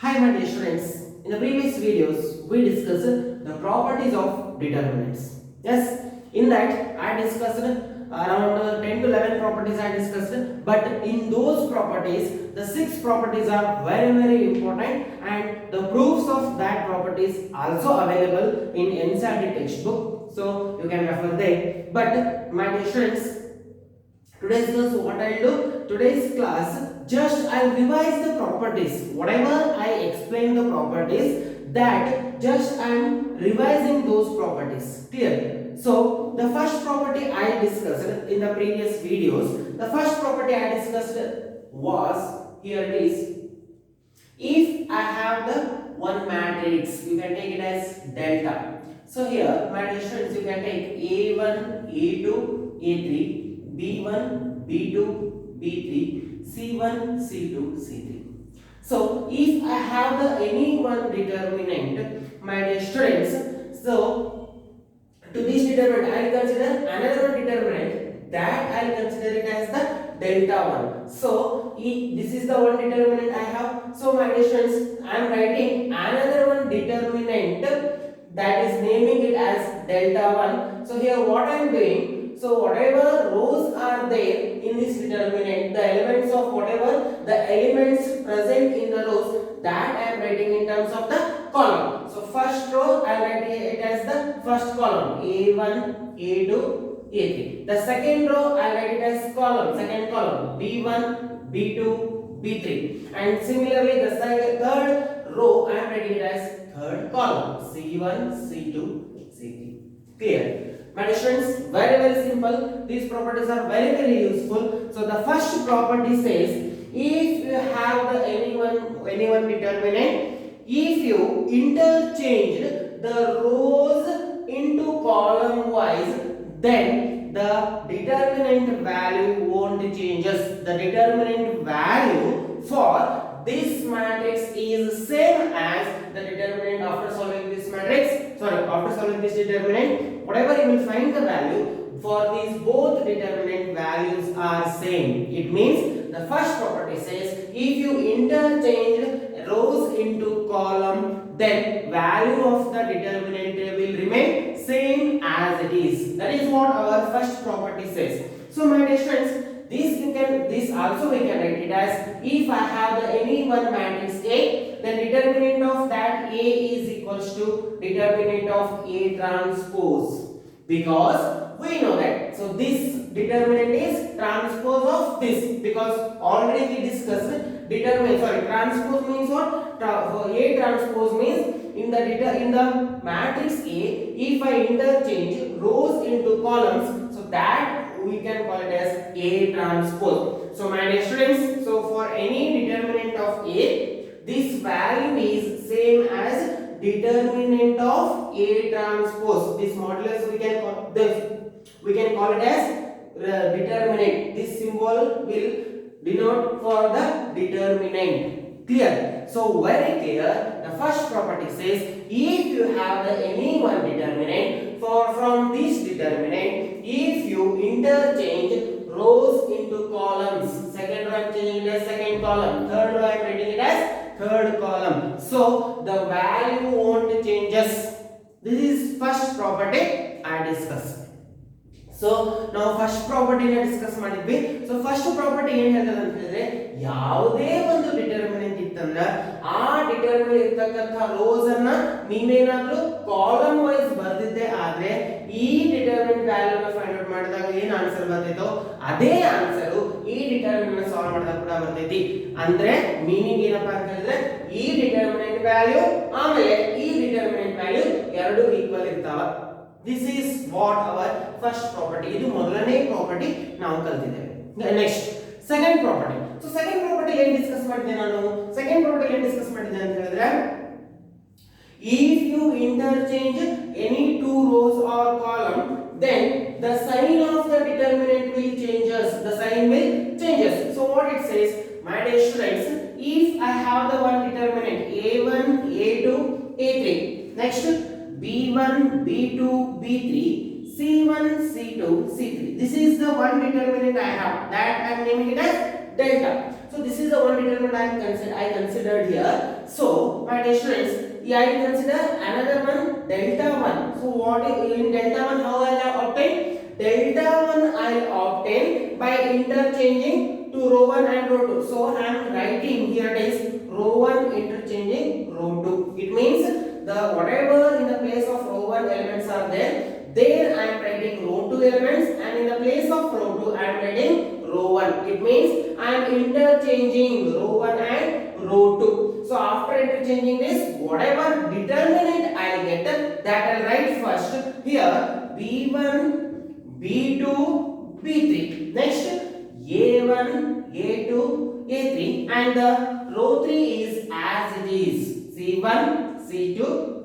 Hi my dear students, in the previous videos we discussed the properties of determinants. Yes, in that I discussed around 10 to 11 properties I discussed, but in those properties the 6 properties are very important and the proofs of that properties also available in NCERT textbook, so you can refer there. But my dear students, today's class, what I'll do? Today's class, just I'll revise the properties. Whatever I explain the properties, that just I'm revising those properties. Clear? So the first property I discussed in the previous videos, the first property I discussed was, here it is. If I have the one matrix, you can take it as delta. So here, my dear students, you can take A1, A2, A3. B1, B2, B3, C1, C2, C3. So if I have the any one determinant, my dear students, so to this determinant I will consider another one determinant, that I will consider it as the delta one. So this is the one determinant I have. So my dear students, I am writing another one determinant, that is naming it as delta one. So here what I am doing, so whatever rows are there in this determinant, the elements of whatever the elements present in the rows, that I am writing in terms of the column. So first row I am writing it as the first column, A1, A2, A3. The second row I write it as column, second column, B1, B2, B3. And similarly the third row I am writing it as third column, C1, C2, C3. Clear? My dear students, very simple. These properties are very useful. So the first property says, if you have the any one determinant, if you interchange the rows into column wise, then the determinant value won't changes. The determinant value for this matrix is same as the determinant after solving this matrix. Sorry, after solving this determinant, whatever you will find the value for these both determinant values are same. It means the first property says, if you interchange rows into column, then value of the determinant will remain same as it is. That is what our first property says. So my dear students, this also we can write it as, if I have the any one matrix A, then determinant of that A is equals to determinant of A transpose, because we know that. So this determinant is transpose of this, because already we discussed transpose means what? A transpose means in the matrix A, if I interchange rows into columns, so that we can call it as A transpose. So my dear students, so for any determinant of A, this value is same as determinant of A transpose. This modulus we can call it as determinant. This symbol will denote for the determinant. Clear? So very clear. The first property says, if you have the any one determinant, from this determinant, if you interchange rows into columns, second row I am changing it as second column, third row I am writing it as third column, so the value won't changes. This is first property I discussed. So now first property na discuss ಮಾಡಿದ್ವಿ. So first property ಏನು ಹೇಳ್ತದೆ ಅಂತ ಹೇಳಿದ್ರೆ, ಯಾವುದೇ ಒಂದು determinant ಇತ್ತಂದ್ರೆ ಆ determinant ಇರತಕ್ಕಂತ ರೋಸ್ ಅನ್ನ ನೀವೇನಾದ್ರೂ ಕಾಲಮ್ ವೈಸ್ ಬರ್ದಿದ್ದೆ ಆದ್ರೆ ಈ ಡಿಟರ್ಮಿನೆಂಟ್ ವ್ಯಾಲ್ಯೂ ನ ಫೈಂಡ್ ಔಟ್ ಮಾಡಿದಾಗ ಏನು ಆನ್ಸರ್ ಬರ್ತೈತೋ ಅದೇ ಆನ್ಸರ್ ಈ ಡಿಟರ್ಮಿನೆಂಟ್ ಸಾಲ್ವ್ ಮಾಡಿದಾಗ ಕೂಡ ಬರ್ತೈತಿ. ಅಂದ್ರೆ ಮೀನಿಂಗ್ ಏನಪ್ಪಾ ಅಂತ ಹೇಳಿದ್ರೆ, ಈ ಡಿಟರ್ಮಿನೆಂಟ್ ವ್ಯಾಲ್ಯೂ ಆಮೇಲೆ ಈ ಡಿಟರ್ಮಿನೆಂಟ್ ವ್ಯಾಲ್ಯೂ ಎರಡು ಈಕ್ವಲ್ ಇರ್ತಾವ. This is what our first property. ಇದು ಮೊದಲನೇ ಪ್ರಾಪರ್ಟಿ ನಾವು ಕಲಿತಿದ್ದೇವೆ. Next second property. So second property ಏನು ಡಿಸ್ಕಸ್ ಮಾಡಿದ್ದೆ ನಾನು? ಸೆಕೆಂಡ್ ಪ್ರಾಪರ್ಟಿ ಏನು ಡಿಸ್ಕಸ್ ಮಾಡಿದ್ದೆ ಅಂತ ಹೇಳಿದ್ರೆ, if you interchange any two rows or column, then the sign of the determinant will changes. The sign will changes. So what it says, my dear students, if I have the one determinant A1, A2, A3, next B1, B2, B3, C1, C2, C3. This is the one determinant I have, that I am naming it as delta. So this is the one determinant I considered here. So my dear students, I will consider another one delta 1. So what is in delta 1, how I will obtain? Delta 1 I will obtain by interchanging to row 1 and row 2. So I am writing here it is row 1 interchanging row 2. It means the whatever in the place of row 1 elements are there I am writing row 2 elements, and in the place of row 2 I am writing row 1. It means I am interchanging row 1 and row 2. So after interchanging this, whatever determinant I will get, that I will write first here B1, B2, B3. Next A1, A2, A3, and the row 3 is as it is C1, C2,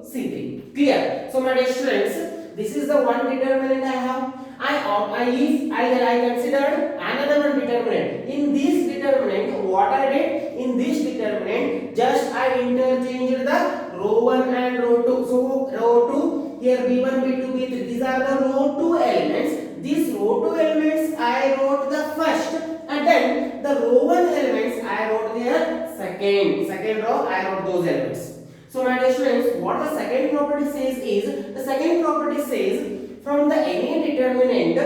C3. Clear? So my dear students, this is the one determinant I have. I considered another one determinant. In this determinant, what I did? In this determinant, just I interchanged the row 1 and row 2. So row 2 here B1, B2, B3. These are the row 2 elements. These row 2 elements I wrote the first, and then the row 1 elements I wrote the second row I wrote those elements. So my dear students, what the second property says is, the second property says from the any determinant,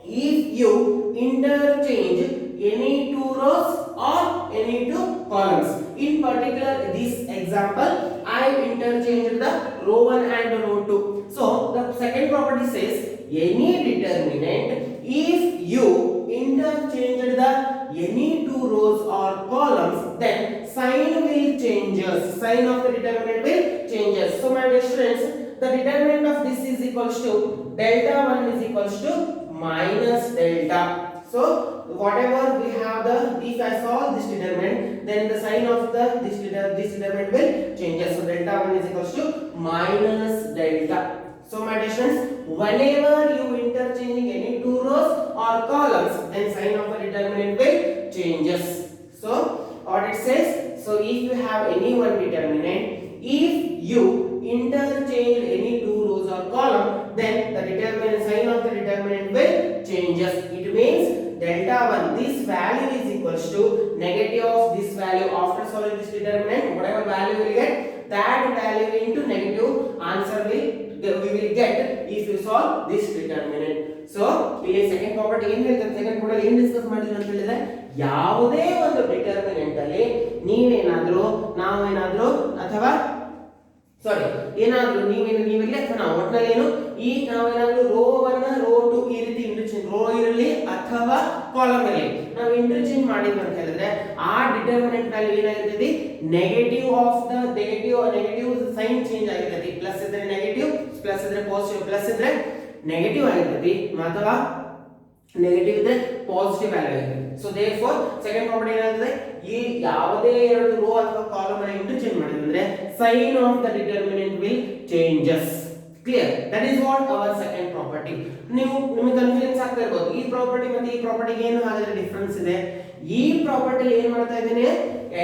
if you interchange any two rows or any two columns. In particular, this example, I interchanged the row 1 and row 2. So the second property says any determinant, if you interchange the any two rows or columns, then sign will changes. Sign of the determinant will changes. So my dear students, the determinant of this is equals to delta 1 is equals to minus delta. So whatever we have if I solve this determinant, then the sign of this determinant will changes. So delta 1 is equals to minus delta. So my dear students, whenever you interchanging any two rows or columns, then sign of the determinant will changes. So what it says, so if you have any one determinant, if you interchange any two rows or column, then the determinant sign of the determinant will changes. It means delta 1, this value is equals to negative of this value. After solving this determinant, whatever value we get, that value into negative answer we will get if you solve this determinant. So ಇಲ್ಲಿ second property ಏನು ಹೇಳ್ತಾರೆ, second property ಏನು discuss ಮಾಡಿದ್ರು ಅಂತ ಹೇಳಿದ್ರೆ, ಯಾವುದೇ ಒಂದು determinant ಅಲ್ಲಿ ನಾವೇನಾದ್ರೂ ಅಥವಾ ಏನಾದ್ರೂ ನೀವಿರಲಿ ಅಥವಾ ನಾವು ಒಟ್ಟಿನಲ್ಲಿ ಏನು ಈ ನಾವೇನಾದ್ರೂ ರೋ 1 ರೋ 2 ಈ ರೀತಿ ಇಂಟರ್ಚೇಂಜ್ ರೋ ಇರಲಿ ಅಥವಾ ಕಾಲಮ್ ಇರಲಿ ನಾವು ಇಂಟರ್ಚೇಂಜ್ ಮಾಡಿದ್ವಿ ಅಂತ ಹೇಳಿದ್ರೆ ಆ ಡಿಟರ್ಮಿನೆಂಟ್ ವ್ಯಾಲ್ಯೂ ಏನಾಗಿರ್ತದೆ, negative of the negative sign change ಆಗಿರ್ತದೆ. ಪ್ಲಸ್ ಇದ್ರೆ ನೆಗೆಟಿವ್, ಪ್ಲಸ್ ಇದ್ರೆ ಪಾಸಿಟಿವ್, ಪ್ಲಸ್ ಇದ್ರೆ ನೆಗೆಟಿವ್ ಆಗಿರ್ತದೆ ಅಥವಾ ನೆಗೆಟಿವ್ ಇದ್ರೆ ಪಾಸಿಟಿವ್ ವ್ಯಾಲ್ಯೂ ಆಗಿರ್ತದೆ. ಸೊ ದೇರ್ಫೋರ್ ಸೆಕೆಂಡ್ ಪ್ರಾಪರ್ಟಿ ಏನಾಗ್ತದೆ, ಈ ಯಾವುದೇ ಎರಡು ರೋ ಅಥವಾ ಕಾಲಮ್ ಅನ್ನು ಇಂಟರ್ಚೇಂಜ್ ಮಾಡಿದ್ರೆ sign of the determinant will changes. Clear? That is what our second property. ನಿಮಗೆ ಕನ್ಫ್ಯೂಷನ್ಸ್ ಆಗ್ತಾ ಇರಬಹುದು, ಈ ಪ್ರಾಪರ್ಟಿ ಮತ್ತೆ ಈ ಪ್ರಾಪರ್ಟಿಗೆ ಏನು ಹಾಗಾದ್ರೆ ಡಿಫರೆನ್ಸ್ ಇದೆ. ಈ ಪ್ರಾಪರ್ಟಿ ಏನ್ ಮಾಡ್ತಾ ಇದ್ದೇನೆ,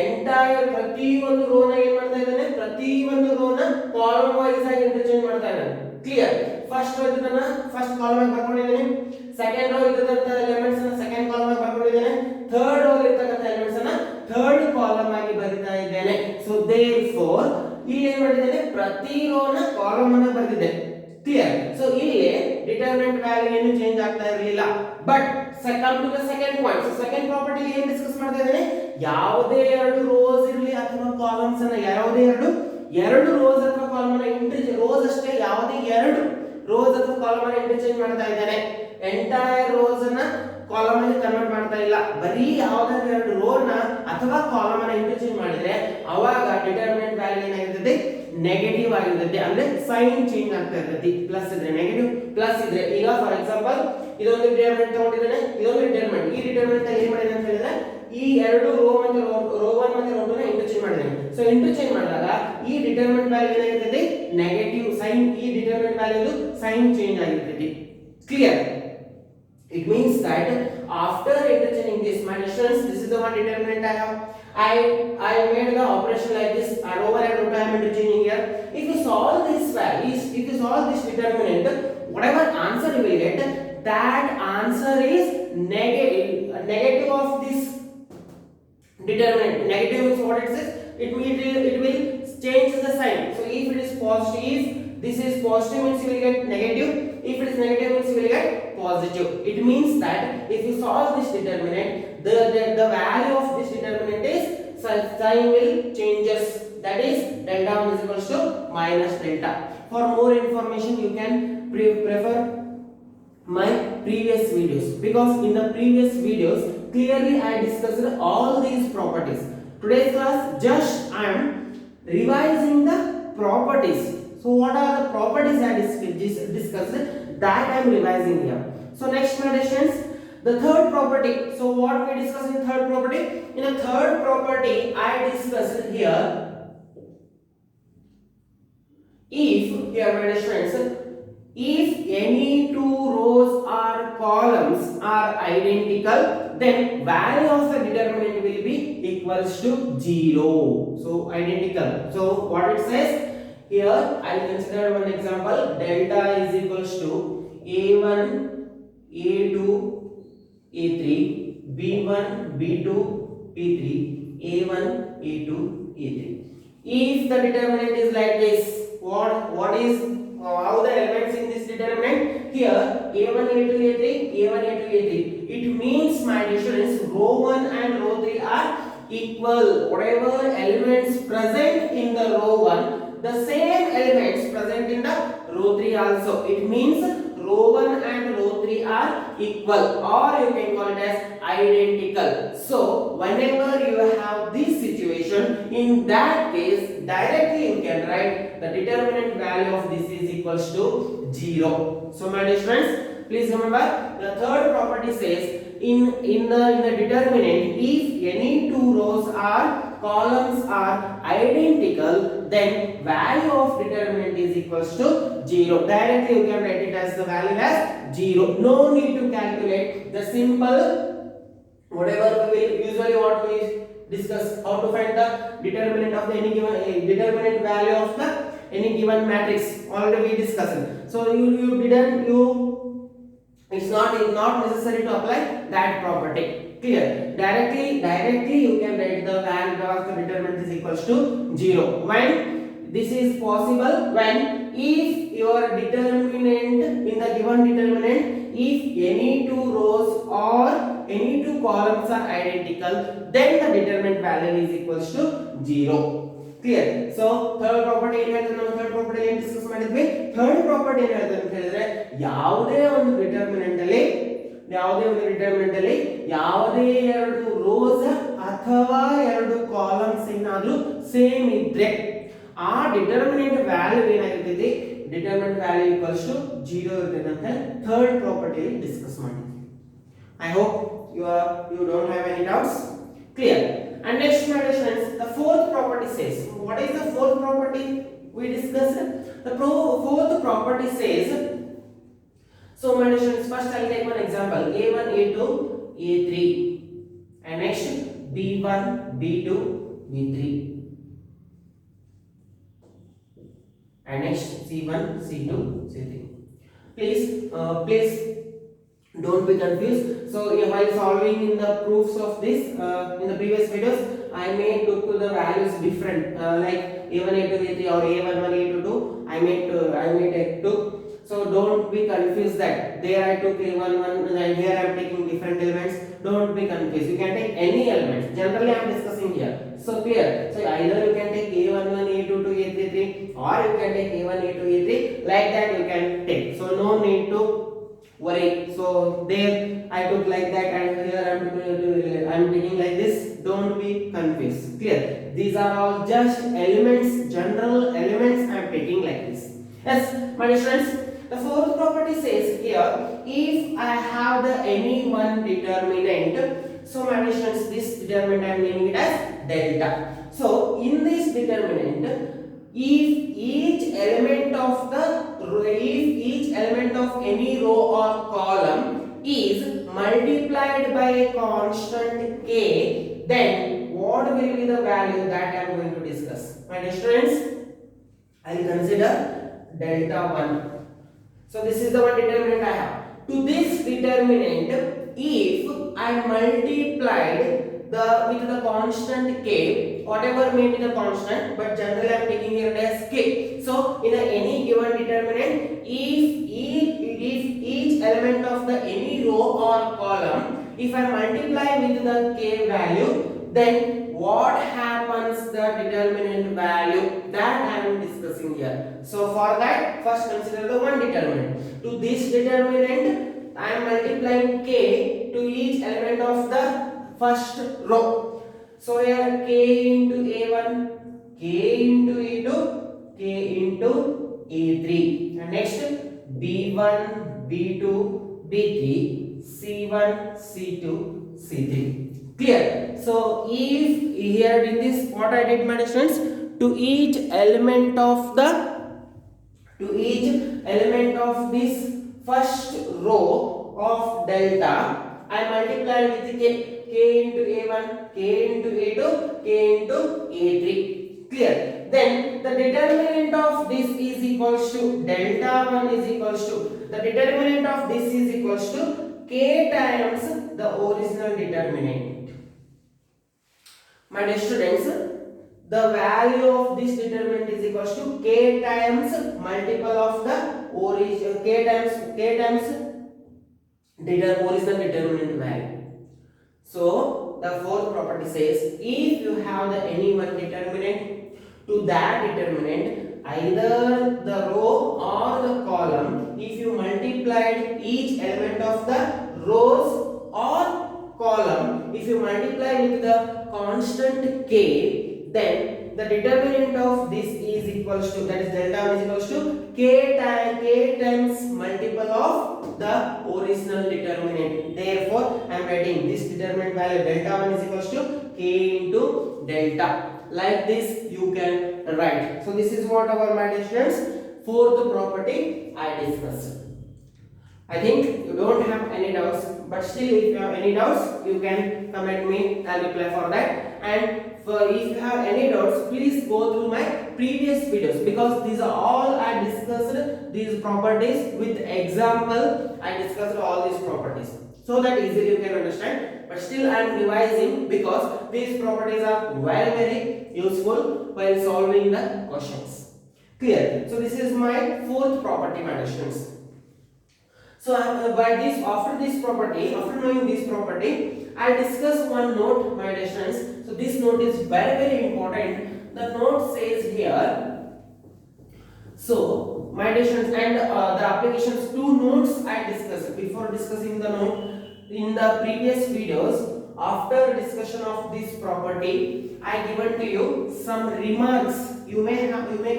ಎಂಟೈರ್ ಪ್ರತಿ ಒಂದು ರೋ ನ ಏನ್ ಮಾಡ್ತಾ ಇದ್ದೇನೆ, ಪ್ರತಿ ಒಂದು ರೋ ನ ಕಾಲಮ್ ವೈಸ್ ಆಗಿ ಇಂಟರ್ಚೇಂಜ್ ಮಾಡ್ತಾ ಇದ್ದೇನೆ. ಕ್ಲಿಯರ್? ಫಸ್ಟ್ ರೋ ಇದನ್ನ ಫಸ್ಟ್ ಕಾಲಮ್ ಆಗಿ ಬರ್ಕೊಂಡಿದ್ದೇನೆ, ಸೆಕೆಂಡ್ ರೋ ಇರತಕ್ಕಂತ ಎಲಿಮೆಂಟ್ಸ್ ಅನ್ನು ಸೆಕೆಂಡ್ ಕಾಲಮ್ ಆಗಿ ಬರ್ಕೊಂಡಿದ್ದೇನೆ, ಥರ್ಡ್ ರೋ ಇರತಕ್ಕಂತ ಎಲಿಮೆಂಟ್ಸ್ ಅನ್ನು ಥರ್ಡ್ ಕಾಲಮ್ ಆಗಿ ಬರಿತಾ ಇದ್ದೇನೆ. ಸೊ ದೇರ್ಫೋರ್ ಇಲ್ಲಿ ಏನ್ ಮಾಡಿದ್ದೇನೆ, ಪ್ರತಿ ರೋ ನ ಕಾಲಮ್ ಅನ್ನು ಬರೆದಿದ್ದೆ. ಕ್ಲಿಯರ್? ಸೊ ಇಲ್ಲಿ ಡಿಟರ್ಮಿನೆಂಟ್ ವ್ಯಾಲ್ಯೂ ಏನು ಚೇಂಜ್ ಆಗ್ತಾ ಇರಲಿಲ್ಲ. But come to the second point. Second property ಏನು ಡಿಸ್ಕಸ್ ಮಾಡ್ತಾ ಇದ್ದೇನೆ, ಯಾವುದೇ ಎರಡು ರೋಸ್ ಇರಲಿ ಅಥವಾ ಕಾಲಮ್ಸ್ ಅನ್ನ ಯಾವುದೇ ಎರಡು ರೋಸ್ ಅಥವಾ ಕಾಲಮ್ ಅನ್ನ ಇಂಟರ್ಚೇಂಜ್, ರೋಸ್ ಅಷ್ಟೇ ಯಾವುದೇ ಎರಡು ರೋಸ್ ಅಥವಾ ಕಾಲಮ್ ಅನ್ನ ಇಂಟರ್ಚೇಂಜ್ ಮಾಡ್ತಾ ಇದ್ದೇನೆ. ಎಂಟೈರ್ ರೋಸ್ ಅನ್ನ ಕಾಲಮ್ ಅಲ್ಲಿ ಕನ್ವರ್ಟ್ ಮಾಡ್ತಾ ಇಲ್ಲ, ಬರೀ ಯಾವುದಾದ್ರೂ ಎರಡು ರೋ ನ ಅಥವಾ ಕಾಲಮ್ ಅನ್ನ ಇಂಟರ್ಚೇಂಜ್ ಮಾಡಿದ್ರೆ ಅವಾಗ ಡಿಟರ್ಮಿನೆಂಟ್ ವ್ಯಾಲ್ಯೂ ಏನಾಗಿರ್ತದೆ, ನೆಗೆಟಿವ್ ಆಗಿರ್ತದೆ. ಅಂದ್ರೆ ಸೈನ್ ಚೇಂಜ್ ಆಗ್ತಾ ಇರ್ತದೆ. ಪ್ಲಸ್ ಇದ್ರೆ ನೆಗೆಟಿವ್, ಪ್ಲಸ್ ಇದ್ರೆ ಈಗ ಫಾರ್ ಎಕ್ಸಾಂಪಲ್ ಇದೊಂದು ಡಿಟರ್ಮಿನೆಂಟ್ ತಗೊಂಡಿದ್ದೇನೆ, ಇದೊಂದು ಡಿಟರ್ಮಿನೆಂಟ್. ಈ ಡಿಟರ್ಮಿನೆಂಟ್ ಅಲ್ಲಿ ಏನ್ ಮಾಡಿದೆ ಅಂತ ಹೇಳಿದ್ರೆ ಈ ಎರಡು ರೋ 1 ಮತ್ತೆ ರೋ 2 ನ ಇಂಟರ್ಚೇಂಜ್ ಮಾಡಿದ್ದೇನೆ. ಸೊ ಇಂಟರ್ಚೇಂಜ್ ಮಾಡಿದಾಗ ಈ ಡಿಟರ್ಮಿನೆಂಟ್ ವ್ಯಾಲ್ಯೂ ಏನಾಗಿರ್ತದೆ, ನೆಗೆಟಿವ್ ಸೈನ್, ಈ ಡಿಟರ್ಮಿನೆಂಟ್ ವ್ಯಾಲ್ಯೂ ಸೈನ್ ಚೇಂಜ್ ಆಗಿರ್ತದೆ. Clear? It means that after interchanging this, my students, this is the one determinant I have. I made the operation like this, row 1 and row 2 I am interchanging here. If you solve this values, if you solve this determinant, whatever answer you will get, that answer is negative of this determinant. Negative is what it says, it will change the sign. So if it is positive, this is positive means you will get negative. If it is negative means you will get positive. It means that if you solve this determinant, the value of this determinant is sign will changes. That is delta 1 is equals to minus delta. For more information, you can prefer my previous videos, because in the previous videos clearly I discussed all these properties. Today's class just I am revising the properties. So what are the properties I discussed, that I am revising here. So next, my dear students, the third property. So what we discussed in third property? In the third property I discussed here, if here, my dear students, if any two rows or columns are identical, then value of the determinant will be equals to 0. So identical. So what it says here, I will consider one example. Delta is equals to A1, A2, A3, B1, B2, B3, A1, A2, A3. If the determinant is like this, what is how the elements in this determinant? Here A1, A2, A3, A1, A2, A3. It means, my dear students, row 1 and row 3 are equal. Whatever elements present in the row 1, the same elements present in the row 3 also. It means row 1 and row 3 are equal, or you can call it as identical. So whenever you have this situation, in that case directly you can write the determinant value of this is equals to 0. So my dear friends, please remember the third property says in the determinant, if any two rows or columns are identical, then value of determinant is equals to 0. Directly you can write it as the value as 0. No need to calculate. The simple, whatever we will usually what we discuss, how to find the determinant of the any given determinant value of the any given matrix, already we discussed. So it's not necessary to apply that property. Clear? Directly you can write the value of the determinant is equals to 0. When this is possible, when if your determinant in the given determinant, if any two rows or any two columns are identical, then the determinant value is equals to 0. Clear? So third property ಏನು ಹೇಳ್ತಾರೆ, ನಾವು third property ಏನು discuss ಮಾಡಿದ್ವಿ? Third property ಏನು ಹೇಳ್ತಾರೆ ಅಂತ ಹೇಳಿದ್ರೆ, ಯಾವುದೇ ಒಂದು determinant ಅಲ್ಲಿ ಯಾವುದೇ ಎರಡು rows ಅಥವಾ ಎರಡು columns ಏನಾದರೂ ಸೇಮ್ ಇದ್ರೆ ಆ determinant value ಏನಾಗಿರ್ತೈತಿ, determinant value equals to 0 ಇರುತ್ತೆ ಅಂತ third property ಡಿಸ್ಕಸ್ ಮಾಡಿದ್ವಿ. I hope you don't have any doubts. Clear? And next, my dear friends, the fourth property says, what is the fourth property we discussed? The fourth property says, so my dear friends, first I will take one example, A1, A2, A3, and next B1, B2, B3, and next C1, C2, C3. Please don't be confused. So while solving in the proofs of this in the previous videos, I may took to the values different, like A1, A2, A3 or A11, A22. I may take took. So don't be confused that there I took A11 and here I am taking different elements. Don't be confused. You can take any elements. Generally I am discussing here. So clear. So either you can take A11, A22, A33, or you can take A1, A2, A3. Like that you can take. So no need to worry. So there I took like that and here I am taking like this. Don't be confused. Clear? These are all just elements, general elements I am taking like this. Yes, my dear friends, the fourth property says here, if I have the any one determinant, so my dear friends, this determinant I am naming it as delta. So in this determinant, if each element of any row or column is multiplied by a constant k, then what will be the value that I am going to discuss? My dear students, I will consider delta 1. So this is the one determinant I have. To this determinant, if I multiplied with the constant k, whatever may be the constant, but generally I am taking here as k. So in any given determinant, if each element of the any row or column, if I multiply with the k value, then what happens the determinant value, that I am discussing here. So for that, first consider the one determinant. To this determinant, I am multiplying k to each element of the first row. So here k into a1, k into a2, k into a3, and next b1, b2, b3, c1, c2, c3. Clear? So if here in this, what I did, my students, to each element of this first row of delta, I multiply with k into a1, k into a2, k into a3. Clear? Then the determinant of this is equals to delta 1 is equals to, the determinant of this is equals to k times the original determinant. My dear students, the value of this determinant is equals to k times multiple of the original, k times original determinant value. So the fourth property says, if you have the any one determinant, to that determinant either the row or the column, if you multiplied each element of the rows or column, if you multiply with the constant k, then the determinant of this is equals to, that is delta 1 is equals to k times multiple of the original determinant. Therefore I am writing this determinant value delta 1 is equals to k into delta. Like this you can write. So this is what our, my dear students, fourth property I discussed. I think you don't have any doubts, but still if you have any doubts, you can comment me, I'll reply for that. And if you have any doubts, please go through my previous videos, because these are all I discussed these properties with example. I discussed all these properties so that easily you can understand. But still I am revising, because these properties are very useful while solving the questions. Clear? So this is my fourth property, my dear students. So after this property, after knowing this property, I discuss one note, my dear students. So this note is very important. The note says here. So my dear students, and the applications, two notes I discussed before discussing the note in the previous videos. After discussion of this property, I given to you some remarks. You may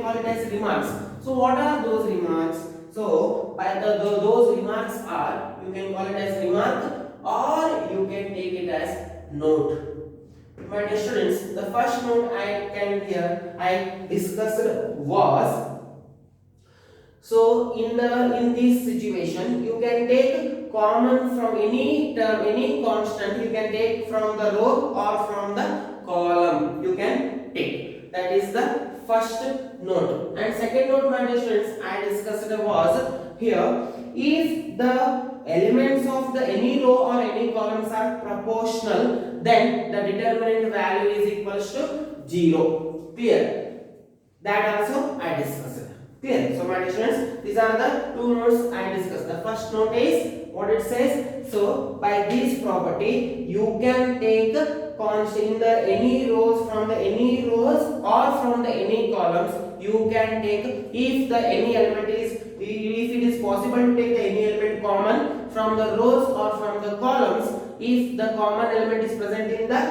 call it as remarks. So what are those remarks? So by those remarks are, you can call it as remark or you can take it as note. My dear students, the first note I discussed was, so in this situation you can take common from any term, any constant, you can take from the row or from the column, you can take. That is the first note. And second note, my dear students, I discussed was here, if the elements of the any row or any columns are proportional, then the determinant value is equals to 0. Clear? That also I discussed. Clear? So my dear students, these are the two notes I discussed. The first note is what it says. So by this property, you can take constant in the any rows, from the any rows or from the any columns, you can take, if the any element is, if it is possible to take the any element common from the rows or from the columns, if the common element is present in the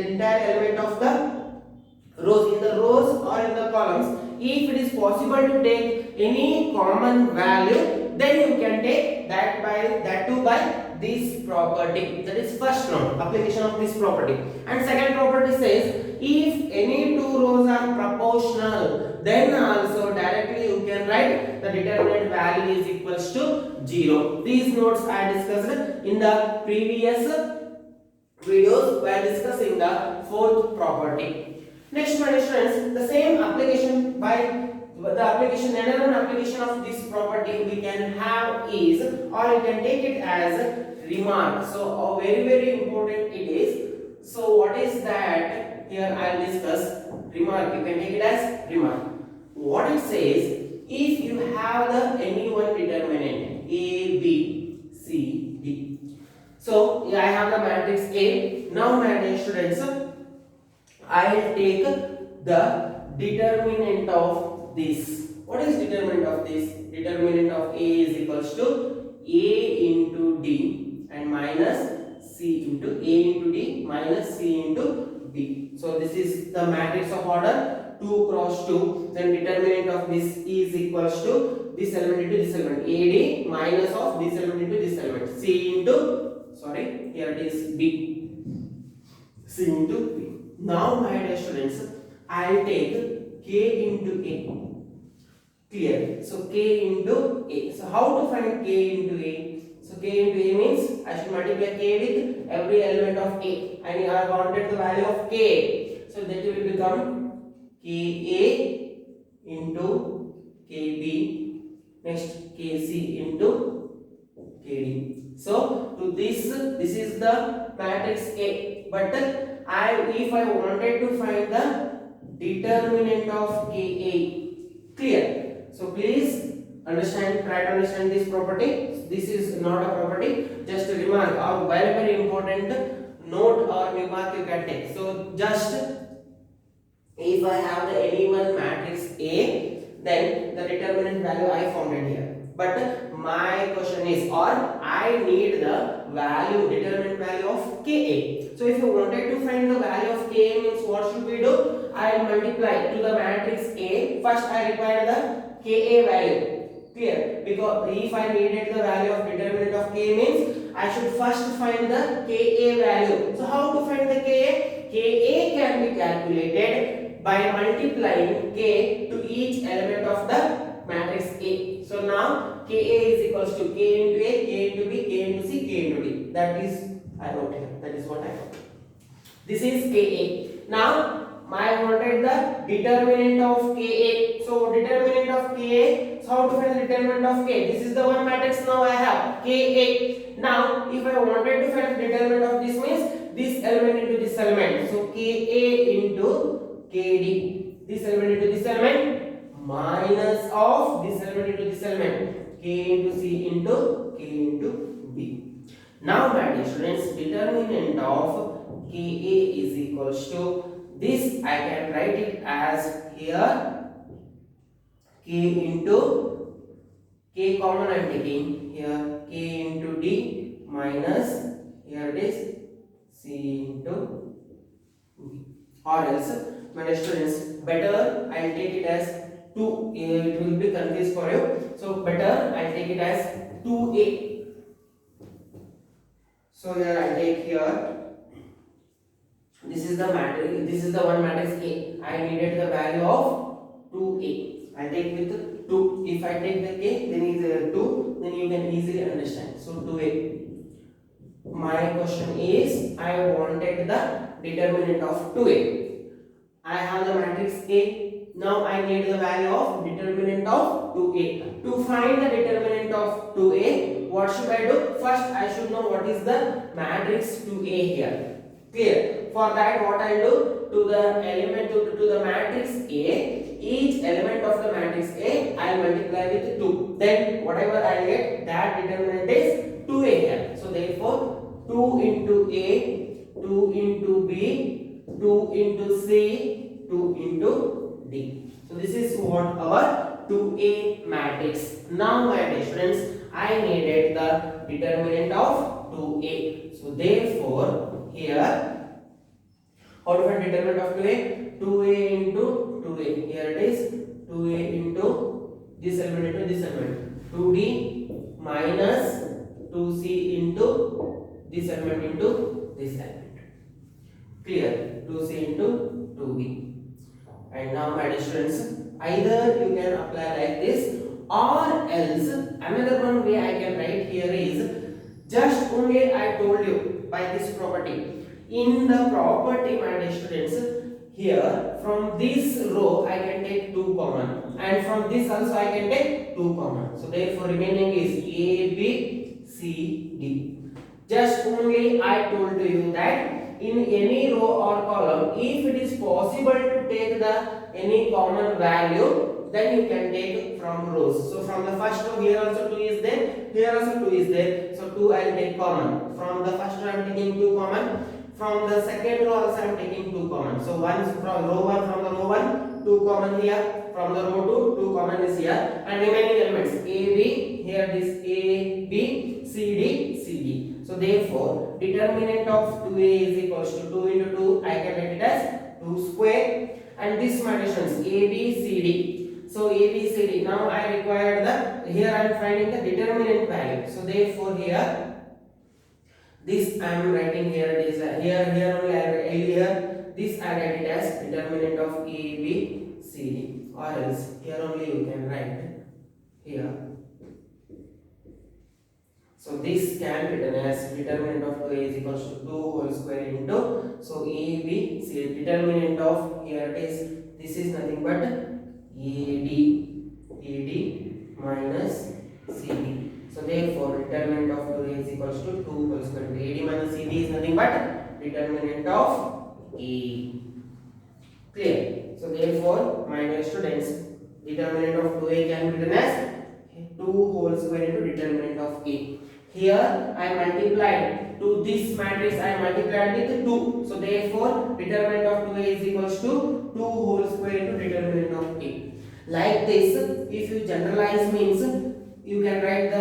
entire element of the rows, in the rows or in the columns, if it is possible to take any common value, then you can take that too by this property. That is first note, application of this property. And second property says, if any two rows are proportional, then also directly you can write the determinant value is equals to 0. These notes I discussed in the previous videos while discussing the fourth property. Next, my dear friends, the same application another one application of this property we can have is, or you can take it as remark. So very important it is. So what is that? Here I will discuss remark. You can take it as remark. What it says, if you have the any one determinant A, B, C, D. So I have the matrix A. Now my dear students, I will take the determinant of this. What is determinant of this? Determinant of A is equals to A into D and minus C into A into D minus C into B. So this is the matrix of order 2 cross 2. Then determinant of this is equals to this element into this element, AD minus of this element into this element, C into, sorry, here it is B, C into B. Now my dear students, I will take K into A. Clear? So K into A. So how to find K into A? So K into A means I should multiply K with every element of A, and I wanted the value of K. So that will become KA into KB, next KC into KD. So to this is the matrix A, but if I wanted to find the determinant of KA, clear? So please understand, try to understand this property. This is not a property, just a remark or very important note or remark you can take. So just if I have the any one matrix A, then the determinant value I found it here. But my question is, or I need the value, determinant value of Ka. So if you wanted to find the value of Ka means what should we do? I will multiply to the matrix A. First I require the Ka value. Clear? Because if I needed the value of determinant of K means I should first find the Ka value. So how to find the Ka? Ka can be calculated by multiplying K to each element of the matrix A. So now Ka is equals to K into A, K into B, K into C, K into D. That is I wrote here. That is what I wrote. This is Ka. Now I wanted the determinant of Ka. So determinant of Ka. So how to find the determinant of K? This is the one matrix now I have Ka. Now if I wanted to find the determinant of this means this element into this element. So Ka into Kd. This element into this element minus of this element into this element. K into C into K into B. Now my dear students, determinant of Ka is equals to this. I can write it as here K into K common I am taking here K into D minus here it is C into B. Or else my dear students, better I will take it as 2. It will be confused for you. So better I will take it as 2A. So here I take here. This is the matrix. This is the one matrix A. I needed the value of 2A. I take with 2. If I take the K, then is 2. Then you can easily understand. So 2A. My question is, I wanted the determinant of 2A. I have the matrix A. Now I need the value of determinant of 2A. To find the determinant of 2A, what should I do? First, I should know what is the matrix 2A here. Clear? For that, what I do? To the element to the matrix A, each element of the matrix A, I will multiply with 2. Then whatever I get, that determinant is 2A here. So therefore, 2 into A, 2 into B, 2 into C, 2 into D. So this is what our 2A matrix. Now my dear students, I needed the determinant of 2A. So therefore, here, how to find determinant of 2A? 2A into 2A. Here it is 2A into this element into this element. 2D minus 2C into this element into this element. Clear? 2C into 2B. And now my dear students, either you can apply like this, or else another one way I can write here is just only I told you by this property. In the property, my dear students, here from this row I can take 2 common, and from this also I can take 2 common. So therefore remaining is A, B, C, D. Just only I told to you that in any row or column, if it is possible to take the any common value, then you can take from rows. So from the first row, here also 2 is there, here also 2 is there. So 2 I will take common. From the first row I am taking 2 common. From the second row also I am taking 2 common. So once from row 1, from the row 1, 2 common here. From the row 2, 2 common is here. And remaining elements A, B, here this A, B, C, D, C, D. So therefore, determinant of 2A is equals to 2 into 2. I can write it as 2 square. And this matrices A, B, C, D. So A, B, C, D. Now I require the, here I am finding the determinant value. So therefore here, this I am writing here, it is here only I write here. This I write it as determinant of A, B, C, D. Or else here only you can write here. So this can be written as determinant of 2A is equals to 2 whole square into, so A, B, C, determinant of, here it is, this is nothing but AD minus CD. So therefore determinant of 2A is equals to 2 whole square into AD minus CD is nothing but determinant of A. Clear? So therefore, my dear students, determinant of 2A can be written as 2 whole square into determinant of A. Here I multiplied to this matrix, I multiplied with 2. So therefore determinant of 2A is equals to 2 whole square into determinant of A. Like this, if you generalize means you can write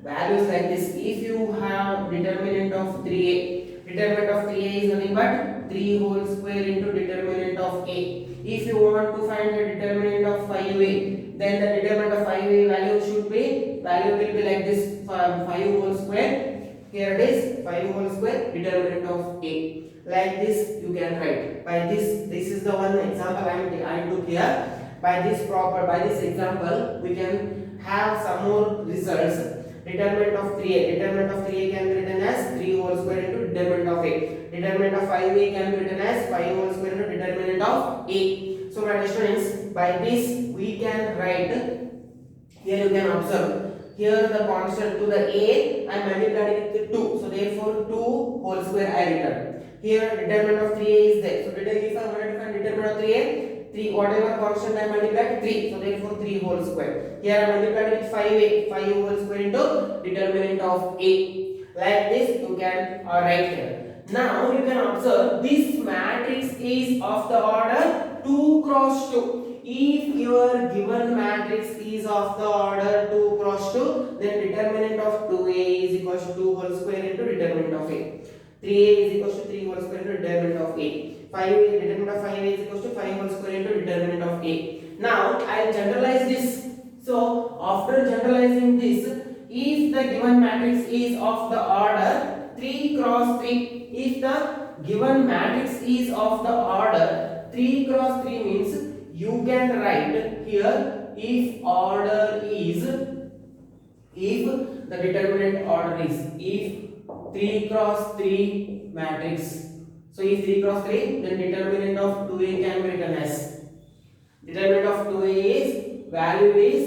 values like this. If you have determinant of 3A, determinant of 3A is nothing but 3 whole square into determinant of A. If you want to find the determinant of 5A, then the determinant of 5A value will be like this, 5 whole square. Here it is 5 whole square determinant of A. Like this you can write. By this is the one example I took here. By this example we can have some more results. Determinant of 3A can be written as 3 whole square into determinant of A. Determinant of 5A can be written as 5 whole square into determinant of A. So my dear students, by this we can write, here you can observe, here the constant to the A I multiplied with 2. So therefore 2 whole square I return. Here determinant of 3A is there. So if I wanted to find determinant of 3A, 3 whatever constant I multiplied 3. So therefore 3 whole square. Here I multiplied with 5A, 5 whole square into determinant of A. Like this you can write here. Now you can observe this matrix is of the order 2 cross 2. If your given matrix is of the order 2 cross 2, then determinant of 2A is equals to 2 whole square into determinant of A. 3A is equals to 3 whole square into determinant of A. 5A, determinant of 5A is equals to 5 whole square into determinant of A. Now I will generalize this. So after generalizing this, if the given matrix is of the order 3 cross 3, if the given matrix is of the order 3 cross 3 means you can write here if the determinant order is, if 3 cross 3 matrix. So if 3 cross 3, then determinant of 2A can be written as, determinant of 2A is, value is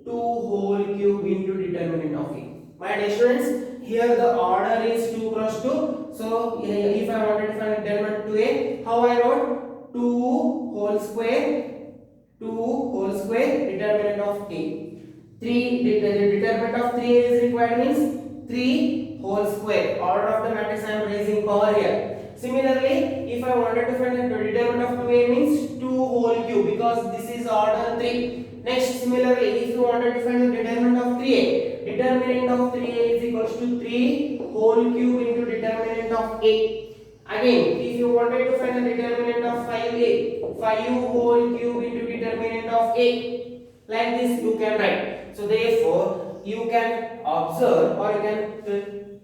2 whole cube into determinant of A. My dear students, here the order is 2 cross 2. So if I wanted to find determinant of 2A, how I wrote 2 whole square determinant of A. 3 the determinant of 3A is required means 3 whole square. Order of the matrix I am raising power here. Similarly, if I wanted to find the determinant of 2A means 2 whole cube, because this is order 3. Next, similarly, if you wanted to find the determinant of 3A, determinant of 3A is equals to 3 whole cube into determinant of A. Again, if you wanted to find the determinant of 5A, 5 whole cube into determinant of A. Like this you can write. So therefore, you can observe or you can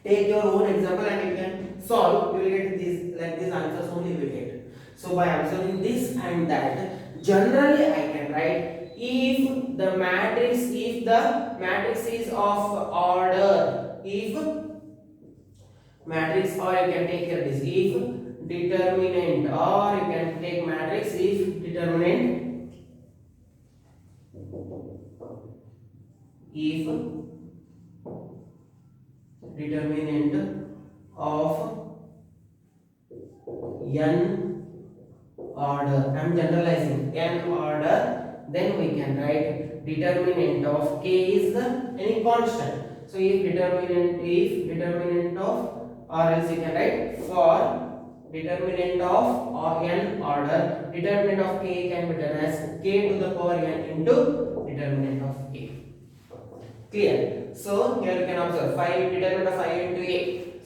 take your own example and you can solve. You will get this, like this answers only you will get. So by observing this and that, generally I can write if the matrix is of order, if matrix, or you can take here this, if determinant, or you can take matrix if determinant, if determinant of n order. I am generalizing n order. Then we can write determinant of k is the any constant. So if determinant of, or else you can write for determinant of n order, determinant of k can be written as k to the power n into determinant of k. Clear? So here you can observe 5 determinant of 5 into a.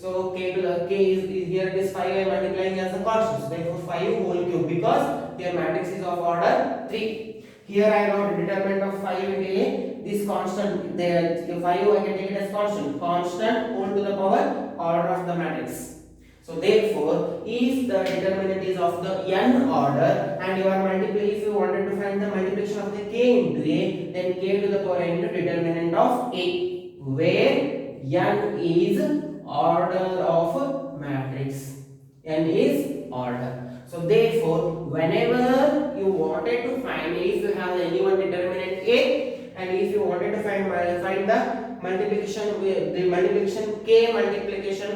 So k to the k is here it is 5 I am multiplying as a constant. So therefore 5 whole cube, because your matrix is of order 3. Here I wrote determinant of 5 into a. This constant there 5 I can take it as constant whole to the power order of the matrix. So therefore if the determinant is of the n order and you are multiplying, if you wanted to find the multiplication of the k into a, then k to the power n into determinant of a, where n is order of matrix. N is order. So therefore whenever you wanted to find, if you have any one determinant a and if you wanted to find the multiplication k multiplication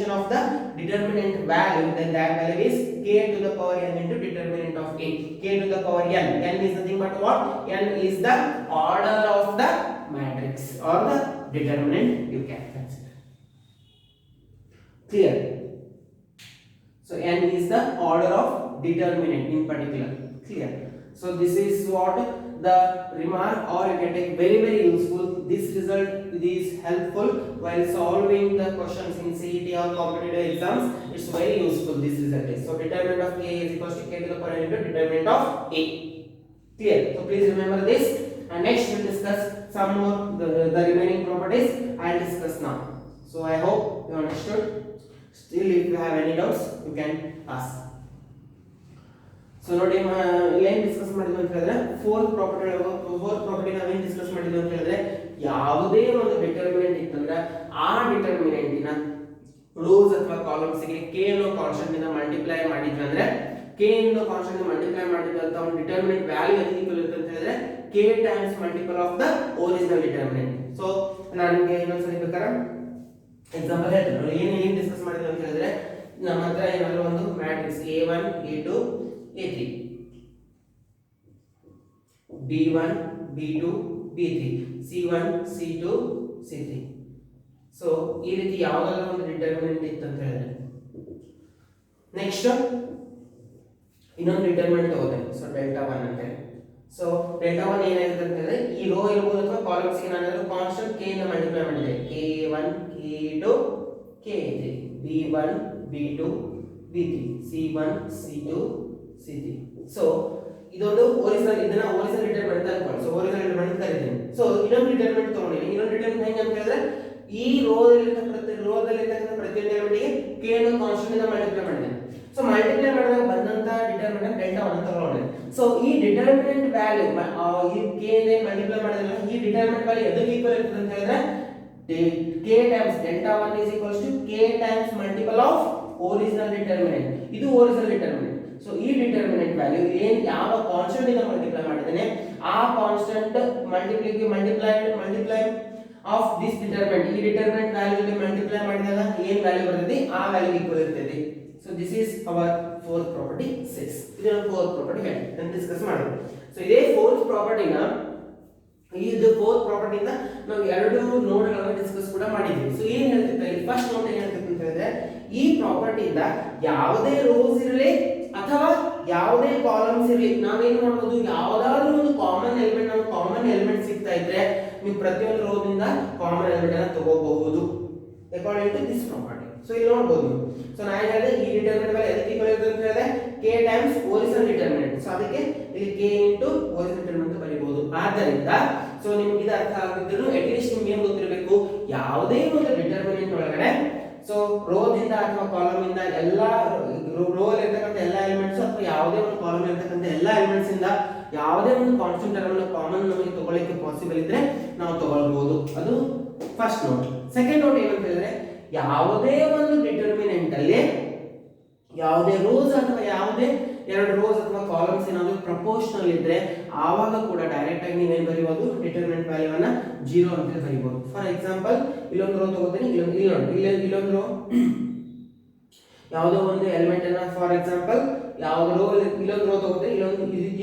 of the determinant value, then that value is k to the power n into determinant of a. K to the power n is nothing but what? N is the order of the matrix or the determinant you can consider. Clear? So n is the order of determinant in particular. Clear? So this is what the remark, or you can take very useful. This result is helpful while solving the questions in CET or competitive exams. It's very useful, this result is. So determinant of k is equals to k to the power n into determinant of a. Clear? So please remember this, and next we'll discuss some more the remaining properties I'll discuss now. So I hope you understood. Still if you have any doubts you can ask. So ನೋಡಿ ಏನು discuss ಮಾಡಿದ್ವಿ ಅಂತ ಹೇಳಿದ್ರೆ fourth property ನಾವೇನು discuss ಮಾಡಿದ್ವಿ ಅಂತ ಹೇಳಿದ್ರೆ, ಯಾವುದೇ ಒಂದು ಡಿಟರ್ಮಿನೆಂಟ್ ಇತ್ತಂದ್ರೆ ಆ ಡಿಟರ್ಮಿನೆಂಟಿನ ರೋಸ್ ಅಥವಾ ಕಾಲಮ್ಸ್ ಗೆ k ಅನ್ನೋ ಕಾನ್ಸ್ಟೆಂಟ್ ಇಂದ ಮಲ್ಟಿಪ್ಲೈ ಮಾಡಿದ್ವಿ ಅಂದ್ರೆ, k ಅನ್ನೋ ಕಾನ್ಸ್ಟೆಂಟ್ ಇಂದ ಮಲ್ಟಿಪ್ಲೈ ಮಾಡಿದ್ವಿ ಅಂತ ಒಂದು ಡಿಟರ್ಮಿನೆಂಟ್ ವ್ಯಾಲ್ಯೂ ಎದಕ್ಕೆ ಈಕ್ವಲ್ ಇರುತ್ತೆ ಅಂತ ಹೇಳಿದ್ರೆ k times multiple of the original determinant. So ನಾನು ನಿಮಗೆ ಇನ್ನೊಂದ್ಸರಿ ಬೇಕಾದ್ರೆ ಎಕ್ಸಾಂಪಲ್ ಹೇಳ್ತೀನಿ ನೋಡಿ. ಏನು ಡಿಸ್ಕಸ್ ಮಾಡಿದ್ವಿ ಅಂತ ಹೇಳಿದ್ರೆ, ನಮ್ಮ ಹತ್ರ ಏನಾದ್ರು ಒಂದು matrix a1 a2 a3 b1 b2 b3 c1 c2 c3. So ಈ ರೀತಿ ಯಾವುದಾದ್ರೂ ಒಂದು ಡಿಟರ್ಮಿನೆಂಟ್ ಇತ್ತು ಅಂತ ಹೇಳಿದ್ರೆ, ನೆಕ್ಸ್ಟ್ ಇನ್ನೊಂದು ಡಿಟರ್ಮಿನೆಂಟ್ ತಗೋತೇನೆ. ಸೊ ಡೆಲ್ಟಾ 1 ಅಂತ ಹೇಳಿ. ಸೊ ಡೆಲ್ಟಾ 1 ಏನಾಗುತ್ತೆ ಅಂತ ಹೇಳಿದ್ರೆ, ಈ ರೋ ಇರಬಹುದು ಅಥವಾ ಕಾಲಮ್ಸ್ ಗೆ ನಾನು ಕಾನ್ಸ್ಟೆಂಟ್ k ಇಂದ ಮಲ್ಟಿಪ್ಲೈ ಮಾಡಿದೆ. k1 k2 k3 b1 b2 b3 c1 c2 c3. So ಇದೊಂದು ಒರಿಜಿನಲ್, ಇದನ್ನ ಒರಿಜಿನಲ್ ಡಿಟರ್ಮಿನೆಂಟ್ ಅಂತ ಅನ್ಕೊಳ್ಳಿ. ಸೊ ಒರಿಜಿನಲ್ ಡಿಟರ್ಮಿನೆಂಟ್ ಕರೀತೀನಿ. ಸೊ ಇನ್ನೊಂದು ಡಿಟರ್ಮಿನೆಂಟ್ ತಗೊಂಡಿದ್ದೀನಿ. ಇನ್ನೊಂದು ಡಿಟರ್ಮಿನೆಂಟ್ ಹೆಂಗೆ ಅಂತ ಹೇಳಿದ್ರೆ, ಈ ರೋದಲ್ಲಿರ್ತಕ್ಕಂಥ ಪ್ರತಿ ಎಲಿಮೆಂಟ್ಗೆ k ಅನ್ನೋ ಕಾನ್ಸ್ಟೆಂಟ್ ಇಂದ ಮಲ್ಟಿಪ್ಲೈ ಮಾಡಿದೆ. ಸೊ ಮಲ್ಟಿಪ್ಲೈ ಮಾಡಿದಾಗ ಬಂದಂತ ಡಿಟರ್ಮಿನೆಂಟ್ ಡೆಲ್ಟಾ 1 ಅಂತ ತಗೊಂಡೆ. ಸೊ ಈ ಡಿಟರ್ಮಿನೆಂಟ್ ವ್ಯಾಲ್ಯೂ ಈ k ಇಂದ ಮಲ್ಟಿಪ್ಲೈ ಮಾಡಿದ್ರೆ ಈ ಡಿಟರ್ಮಿನೆಂಟ್ ವ್ಯಾಲ್ಯೂ ಎದಕ್ಕೆ ಈಕ್ವಲ್ ಇರ್ತದೆ ಅಂತ ಹೇಳಿದ್ರೆ, k times delta 1 is equals to k times multiple of original determinant. ಇದು original determinant. ಸೊ ಈ ಡಿಟರ್ಮಿನೆಂಟ್ ವ್ಯಾಲ್ಯೂ ಏನು ಯಾವ ಕಾನ್ಸ್ಟೆಂಟ್ ಇಂದ ಮಲ್ಟಿಪ್ಲೈ ಮಾಡಿದ್ದೇನೆ, ಆ constant multiply of this determinant, ಈ ಡಿಟರ್ಮಿನೆಂಟ್ ವ್ಯಾಲ್ಯೂ ಜೊತೆ ಮಲ್ಟಿಪ್ಲೈ ಮಾಡಿದಾಗ ಏನು ವ್ಯಾಲ್ಯೂ ಬರ್ತದೆ ಆ ವ್ಯಾಲ್ಯೂ ಈಕ್ವಲ್ ಇರ್ತದೆ. So this is our fourth property 6. ಇದನ್ನ ಫೋರ್ತ್ ಪ್ರಾಪರ್ಟಿ ಹೇಳಿ ಡಿಸ್ಕಸ್ ಮಾಡೋಣ. ಸೊ ಇದೇ ಫೋರ್ತ್ ಪ್ರಾಪರ್ಟಿನ ಪ್ರಾಪರ್ಟಿಯಿಂದ ನಾವು ಎರಡು ನೋಡ್ಗಳನ್ನು ಡಿಸ್ಕಸ್ ಕೂಡ ಮಾಡಿದ್ವಿ. ಸೊ ಏನ್ ಹೇಳ್ತಿರ್ತಾರೆ, ಫಸ್ಟ್ ನೋಟ್ ಏನ್ ಹೇಳ್ತಿತ್ತು ಅಂತ ಹೇಳಿದ್ರೆ, ಈ ಪ್ರಾಪರ್ಟಿಯಿಂದ ಯಾವುದೇ ರೋಸ್ ಇರಲಿ ಅಥವಾ ಯಾವುದೇ ಕಾಲಮ್ಸ್ ಇರಲಿ, ನಾವೇನು ಮಾಡಬಹುದು, ಯಾವುದಾದ್ರೂ ಒಂದು ಕಾಮನ್ ಎಲಿಮೆಂಟ್, ನಮ್ಗೆ ಕಾಮನ್ ಎಲಿಮೆಂಟ್ ಸಿಗ್ತಾ ಇದ್ರೆ ನೀವು ಪ್ರತಿಯೊಂದು ರೋದಿಂದ ಕಾಮನ್ ಎಲಿಮೆಂಟ್ ಅನ್ನು ತಗೋಬಹುದು according to this property. So ಇಲ್ಲಿ ನೋಡಬಹುದು. ಸೊ ನಾನು ಹೇಳಿದೆ ಈ ಡಿಟರ್ಮಿನೆಂಟ್ ವ್ಯಾಲ್ಯೂ ಎದಕ್ಕೆ ಈಕ್ವಲ್ ಇರುತ್ತೆ ಅಂತ ಹೇಳಿದ್ರೆ k times original determinant. So ಅದಕ್ಕೆ ಇಲ್ಲಿ k ಇಂಟು ಒರಿಜಿನಲ್ ಡಿಟರ್ಮಿನೆಂಟ್ ಅಂತ ಬರೀಬಹುದು. ಆದ್ದರಿಂದ ಸೊ ನಿಮಗೆ ಇದು ಅರ್ಥ ಆಗಿದ್ರು ಅಟ್ ಲೀಸ್ಟ್ ನಿಮ್ಗೆ ಏನು ಗೊತ್ತಿರಬೇಕು, ಯಾವುದೇ ಒಂದು ಡಿಟರ್ಮಿನೆಂಟ್ ಒಳಗಡೆ ಸೊ ರೋದಿಂದ ಅಥವಾ ಕಾಲಮ್ ಇಂದ ಎಲ್ಲಾ ರೋ ಇರತಕ್ಕಂಥ ಎಲ್ಲಾ ಎಲಿಮೆಂಟ್ಸ್ ಅಥವಾ ಯಾವುದೇ ಒಂದು ಕಾಲಮ್ ಇರತಕ್ಕಂಥ ಎಲ್ಲಾ ಎಲಿಮೆಂಟ್ಸ್ ಇಂದ ಯಾವುದೇ ಒಂದು ಕಾನ್ಸ್ಟೆಂಟ್ ಅನ್ನು ಕಾಮನ್ ನಮಗೆ ತಗೊಳ್ಳಕ್ಕೆ ಪಾಸಿಬಲ್ ಇದ್ರೆ ನಾವು ತಗೊಳ್ಬಹುದು. ಅದು ಫಸ್ಟ್ ನೋಟ್. ಸೆಕೆಂಡ್ ನೋಟ್ ಏನಂತ ಹೇಳಿದ್ರೆ, ಯಾವುದೇ ಒಂದು ಡಿಟರ್ಮಿನೆಂಟ್ ಅಲ್ಲಿ ಯಾವುದೇ ರೋಸ್ ಅಥವಾ ಯಾವುದೇ ಎರಡು ರೋಸ್ ಅಥವಾ ಕಾಲಮ್ಸ್ ಏನಾದರೂ ಪ್ರಪೋರ್ಷನಲ್ ಇದ್ರೆ ಆವಾಗ ಕೂಡ ಡೈರೆಕ್ಟ್ ಆಗಿ ನೀವೇನು ಬರೀಬಹುದು ಡಿಟರ್ಮಿನೆಂಟ್ ವ್ಯಾಲ್ಯೂವನ್ನ 0 ಅಂತ ಬರೀಬಹುದು. ಫಾರ್ ಎಕ್ಸಾಂಪಲ್ ಇಲ್ಲೊಂದು ರೋ ತಗೋತೀನಿ, ಇಲ್ಲೊಂದು ರೋ ಯಾವುದೋ ಒಂದು ಎಲಿಮೆಂಟ್ ಅನ್ನ ಫಾರ್ ಎಕ್ಸಾಂಪಲ್ ಯಾವುದೋ ರೋ ಇಲ್ಲೊಂದು ರೋ ತಗೋತೀನಿ,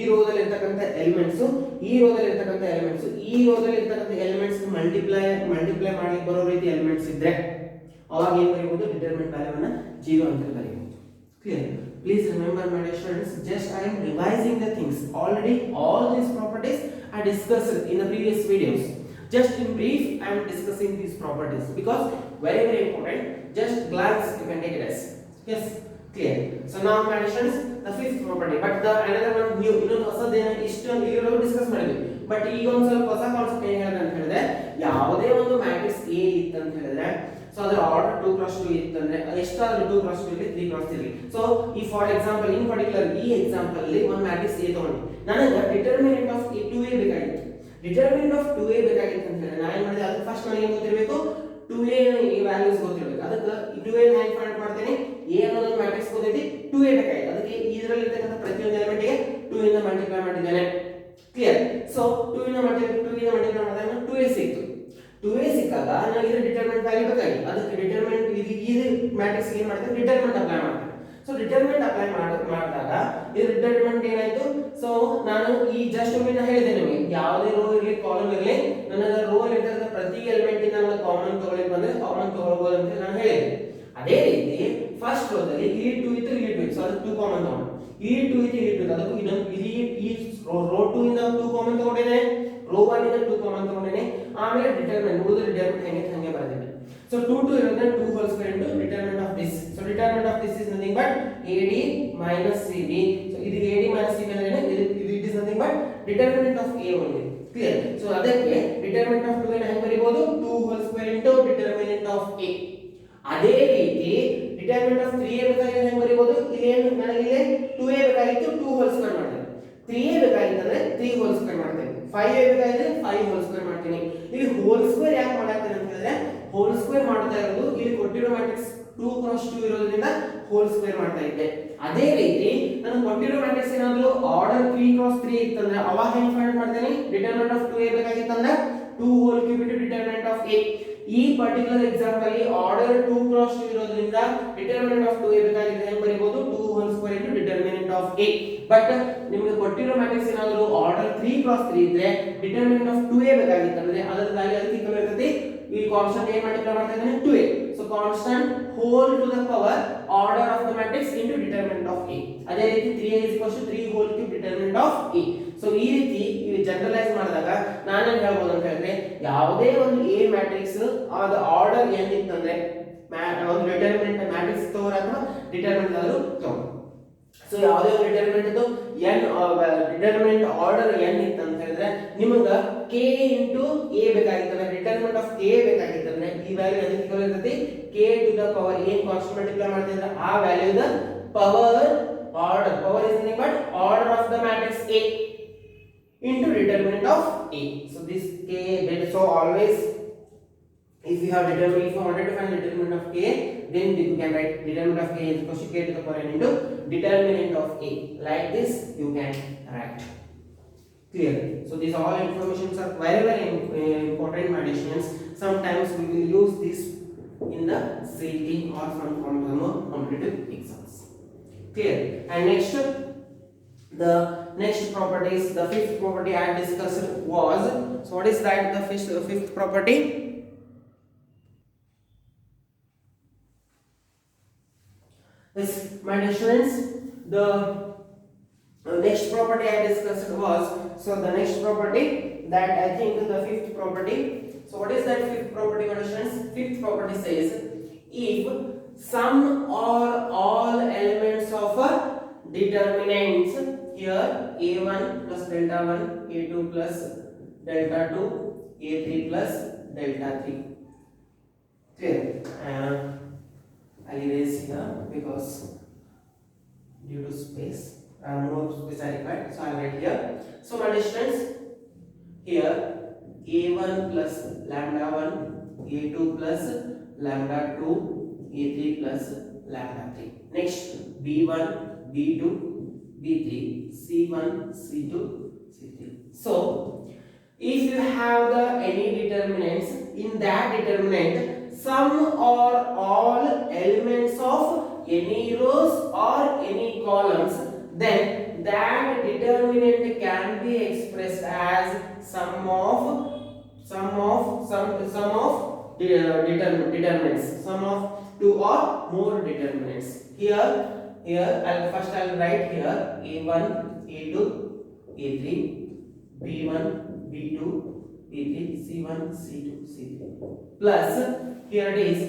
ಈ ರೋದಲ್ಲಿ ಇರ್ತಕ್ಕಂಥ ಎಲಿಮೆಂಟ್ಸ್ ಈ ರೋದಲ್ಲಿ ಇರ್ತಕ್ಕಂಥ ಎಲಿಮೆಂಟ್ಸ್ ಈ ರೋದಲ್ಲಿ ಇರ್ತಕ್ಕಂಥ ಎಲಿಮೆಂಟ್ಸ್ ಮಲ್ಟಿಪ್ಲೈ ಮಾಡ್ಲಿಕ್ಕೆ ಬರೋ ರೀತಿ ಎಲಿಮೆಂಟ್ಸ್ ಇದ್ರೆ ಅವಾಗ ಏನು ಬರೀಬಹುದು ಡಿಟರ್ಮಿನೆಂಟ್ ವ್ಯಾಲ್ಯೂವನ್ನ 0 ಅಂತ ಬರೀಬಹುದು. Clear? Please remember my dear students, just I am revising the things. Already all these properties are discussed in the previous videos. Just in brief I am discussing these properties because very important. Just glance you can take it as. Yes, clear. So now my dear students, the fifth property, but the another one new ಇನ್ನೊಂದು ಹೊಸದೇನ ಇಷ್ಟೊಂದು ಇರೋದು discuss ಮಾಡಿದ್ವಿ. But ಈಗ ಒಂದು ಸ್ವಲ್ಪ ಹೊಸ concept ಏನು ಹೇಳಿದೆ ಅಂತ ಹೇಳಿದ್ರೆ, ಯಾವುದೇ ಒಂದು ಮ್ಯಾಟ್ರಿಕ್ಸ್ A ಇತ್ತು ಅಂತ ಹೇಳಿದ್ರೆ ಸೊ ಅದರ ಆರ್ಡರ್ 2 × 2 ಇತ್ತಂದ್ರೆ ಎಷ್ಟಾದ್ರೂ 2 × 2 ಇರಲಿ 3 × 3 ಇರಲಿ. ಸೊ ಈ ಫಾರ್ ಎಕ್ಸಾಂಪಲ್ ಇನ್ ಪರ್ಟಿಕ್ಯುಲರ್ ಈ ಎಕ್ಸಾಂಪಲ್ ಅಲ್ಲಿ ಒಂದು ಮ್ಯಾಟ್ರಿಕ್ಸ್ A ತಗೊಂಡು ನನಗೆ ಡಿಟರ್ಮಿನೆಂಟ್ ಆಫ್ 2A ಬೇಕಾಗಿತ್ತು. ಡಿಟರ್ಮಿನೆಂಟ್ ಆಫ್ 2A ಬೇಕಾಗಿತ್ತು ಅಂತ ಹೇಳಿದ್ರೆ ನಾನು ಏನು ಮಾಡಿದೆ, ಅದಕ್ಕೆ ಫಸ್ಟ್ ನನಗೆ ಏನು ಗೊತ್ತಿರಬೇಕು, 2A ಈ ವ್ಯಾಲ್ಯೂಸ್ ಗೊತ್ತಿರಬೇಕು. ಅದಕ್ಕೆ 2A ನ ಹೆಂಗೆ ಫೈಂಡ್ ಮಾಡ್ತೇನೆ, A ಅನ್ನೋದು ಮೈನಸ್ ಗೊತ್ತೈತಿ, 2A ಬೇಕಾಗಿದೆ. ಅದಕ್ಕೆ ಇದರಲ್ಲಿ ಇರ್ತಕ್ಕಂಥ ಪ್ರತಿಯೊಂದು ಎಲಿಮೆಂಟ್ ಗೆ 2 ಇಂದ ಮಲ್ಟಿಪ್ಲೈ ಮಾಡಿದ್ದೇನೆ. ಕ್ಲಿಯರ್? ಸೊ 2 ಇಂದ ಮಲ್ಟಿಪ್ಲೈ ಮಾಡಿದಾಗ 2A ಸಿಕ್ತು. 2A ಸಿಕ್ಕಾಗ ನನಗೆ ಇದರ ಡಿಟರ್ಮಿನೆಂಟ್ ವ್ಯಾಲ್ಯೂ ಬೇಕಾಗಿದೆ. ಅದಕ್ಕೆ ಡಿಟರ್ಮಿನೆಂಟ್ ಇದು ಮ್ಯಾಟ್ರಿಕ್ಸ್ ಏನು ಮಾಡ್ತೇನೆ, ಡಿಟರ್ಮಿನೆಂಟ್ ಅಪ್ಲೈ ಮಾಡ್ತೇನೆ. ಸೊ ಡಿಟರ್ಮಿನೆಂಟ್ ಅಪ್ಲೈ ಮಾಡಿದಾಗ ಇದರ ಡಿಟರ್ಮಿನೆಂಟ್ ಏನಾಯ್ತು, ಸೊ ನಾನು ಈ ಜಸ್ಟ್ ಒಮ್ಮೆ ಹೇಳಿದೆ ನಿಮಗೆ ಯಾವುದೇ ರೋ ಇರಲಿ ಕಾಲಮ್ ಇರಲಿ ನನಗೆ ರೋ ಇರ್ತಕ್ಕಂಥ ಪ್ರತಿ ಎಲಿಮೆಂಟ್ ಇಂದ ನಾನು ಕಾಮನ್ ತಗೊಳ್ಳಿಕ್ಕೆ ಬಂದ್ರೆ ಕಾಮನ್ ತಗೊಳ್ಬಹುದು ಅಂತ ನಾನು ಹೇಳಿದೆ. ಅದೇ ರೀತಿ ಫಸ್ಟ್ ರೋದಲ್ಲಿ ಇಲ್ಲಿ 2 ಇತ್ತು, ಇಲ್ಲಿ 2 ಇತ್ತು, ಸೊ ಅದಕ್ಕೆ 2 ಕಾಮನ್ ತಗೊಂಡು ಇಲ್ಲಿ 2 ಇತ್ತು, ಇಲ್ಲಿ 2 ಇತ್ತು, ಅದಕ್ಕೆ ಇನ್ನೊಂದು ಇಲ್ಲಿ ಈ ರೋ 2 ಇಂದ 2 ಕಾಮನ್ ತಗೊಂಡೇನೆ, ರೋ 1 ಇಂದ 2 ಕಾಮನ್ ತಗೊಂಡೇನೆ, ಆಮೇಲೆ ಡಿಟರ್ಮಿನೆಂಟ್ ಉಳಿದ ಡಿಟರ್ಮಿನೆಂಟ್ ಹೆಂಗೆ ಬರೆದಿದೆ. ಸೊ 2 2 ಇರೋದ್ರಿಂದ 2 whole square into determinant of this. So determinant of this is nothing but AD minus CB. So ಇದು AD minus CB ಅಂದ್ರೆ ಇದು it is nothing but determinant of A only. Clear? So ಅದಕ್ಕೆ determinant of 2 ಅನ್ನು ಹೆಂಗೆ ಬರೀಬಹುದು, 2 whole square into determinant of A. ಅದೇ ರೀತಿ determinant of 3A ಬೇಕಾಗಿದ್ರೆ ಹೆಂಗೆ ಬರೀಬಹುದು, ಇಲ್ಲಿ ಏನು ನನಗೆ ಇಲ್ಲಿ 2A ಬೇಕಾಗಿತ್ತು, 2 ಹೋಲ್ ಸ್ಕ್ವೇರ್ ಮಾಡ್ತೇನೆ. 3A ಬೇಕಾಗಿತ್ತು ಅಂದ್ರೆ 3 ಹೋಲ್ ಸ್ಕ್ವೇರ್ ಮಾಡ್ತೇನೆ. 5A ಬೇಕಾಗಿದ್ರೆ 5 ಹೋಲ್ ಸ್ಕ್ವೇರ್ ಮಾಡ್ತೀನಿ. ಇಲ್ಲಿ ಹೋಲ್ ಸ್ಕ್ವೇರ್ ಯಾಕೆ ಮಾಡಾಕ್ತೇನೆ ಅಂತ ಹೇಳಿದ್ರೆ, ಹೋಲ್ ಸ್ಕ್ವೇರ್ ಮಾಡ್ತಾ ಇರೋದು ಇಲ್ಲಿ ಕೊಟ್ಟಿರೋ ಮ್ಯಾಟ್ರಿಕ್ಸ್ 2 × 2 ಇರೋದ್ರಿಂದ ಹೋಲ್ ಸ್ಕ್ವೇರ್ ಮಾಡ್ತಾ ಇದ್ದೆ. ಅದೇ ರೀತಿ ನಾನು ಕೊಟ್ಟಿರೋ ಮ್ಯಾಟ್ರಿಕ್ಸ್ ಏನಾದರೂ ಆರ್ಡರ್ 3 × 3 ಇತ್ತಂದ್ರೆ ಅವಾಗ ಹೆಂಗೆ ಫೈಂಡ್ ಮಾಡ್ತೇನೆ, determinant of 2A ಬೇಕಾಗಿತ್ತಂದ್ರೆ 2 whole cube into determinant of A. ಈ ಪರ್ಟಿಕ್ಯುಲರ್ ಎಕ್ಸಾಂಪಲ್ ಅಲ್ಲಿ ಆರ್ಡರ್ 2 × 2 ಇರೋದ್ರಿಂದ ಡಿಟರ್ಮಿನೆಂಟ್ ಆಫ್ 2A ಬೇಕಾಗಿದೆ ಹೆಂಗೆ ಬರೀಬಹುದು, 2 whole square into determinant of A. But ನಿಮಗೆ ಕೊಟ್ಟಿರೋ ಮ್ಯಾಟ್ರಿಕ್ಸ್ ಏನಾದರೂ ಆರ್ಡರ್ 3 × 3 ಇದ್ರೆ ಡಿಟರ್ಮಿನೆಂಟ್ ಆಫ್ 2A ಬೇಕಾಗಿತ್ತಂದ್ರೆ ಅದರ ವ್ಯಾಲ್ಯೂ ಅದಕ್ಕೆ ಈಕ್ವಲ್ ಇರ್ತದೆ, ಈ ಕಾನ್ಸ್ಟೆಂಟ್ ಏನು ಮಲ್ಟಿಪ್ಲೈ ಮಾಡ್ತಾ ಇದ್ದಾನೆ 2A. So constant whole to the power order of the matrix into determinant of A. ಅದೇ ರೀತಿ 3A = 3 whole cube determinant of A. So ಈ ರೀತಿ ಜನರಲೈಸ್ ಮಾಡಿದಾಗ ನಾನು ಏನು ಹೇಳ್ಬೋದು ಅಂತ ಹೇಳಿದ್ರೆ, ಯಾವುದೇ ಒಂದು A ಮ್ಯಾಟ್ರಿಕ್ಸ್ ಆದ ಆರ್ಡರ್ n ಇತ್ತಂದ್ರೆ ಒಂದು ಡಿಟರ್ಮಿನೆಂಟ್ ಮ್ಯಾಟ್ರಿಕ್ಸ್ ತಗೋರ ಅಥವಾ ಡಿಟರ್ಮಿನೆಂಟ್ ಆದರೂ ತಗೋ. ಸೊ ಯಾವುದೇ ಒಂದು ಡಿಟರ್ಮಿನೆಂಟ್ ಇತ್ತು n ಡಿಟರ್ಮಿನೆಂಟ್ ಆರ್ಡರ್ n ಇತ್ತು ಅಂತ ಹೇಳಿದ್ರೆ ನಿಮಗೆ k ಇಂಟು A ಬೇಕಾಗಿತ್ತಂದ್ರೆ ಡಿಟರ್ಮಿನೆಂಟ್ ಆಫ್ k ಬೇಕಾಗಿತ್ತಂದ್ರೆ ಈ ವ್ಯಾಲ್ಯೂ ಅದಕ್ಕೆ ಈಕ್ವಲ್ ಇರ್ತದೆ k ಟು ದ ಪವರ್ ಏನು ಕಾನ್ಸ್ಟೆಂಟ್ ಮಲ್ಟಿಪ್ಲೈ ಮಾಡ್ತಿದ್ರೆ ಆ value the power order is nothing but order of the matrix A into determinant of A. So this k, so always if you have determinant, if you wanted to find determinant of k, then you can write determinant of k is equal to k to the power n into determinant of A. Like this you can write. Clear? So these all informations are very important, my dear students. Sometimes we will use this in the CET or some competitive exams. Clear? And the next properties, the fifth property I discussed was, so what is that, the fifth property? Yes, my dear students, the next property I discussed was, so the next property that I think the fifth property. So what is that fifth property, my dear students? Fifth property says, if some or all elements of a determinants, here a1 plus delta 1, a2 plus delta 2, a3 plus delta 3. Clear? I'll erase here because due to space, more space I required, so I'll write here. So my dear students, here a1 plus lambda 1, a2 plus lambda 2, a3 plus lambda 3. Next B1, B2, B3, C1, C2, C3. So if you have the any determinants, in that determinant some or all elements of any rows or any columns, then that determinant can be expressed as determinants, sum of two or more determinants. I'll write here A1, A2, A3, B1, B2, B3, C1, C2, C3. Plus here it is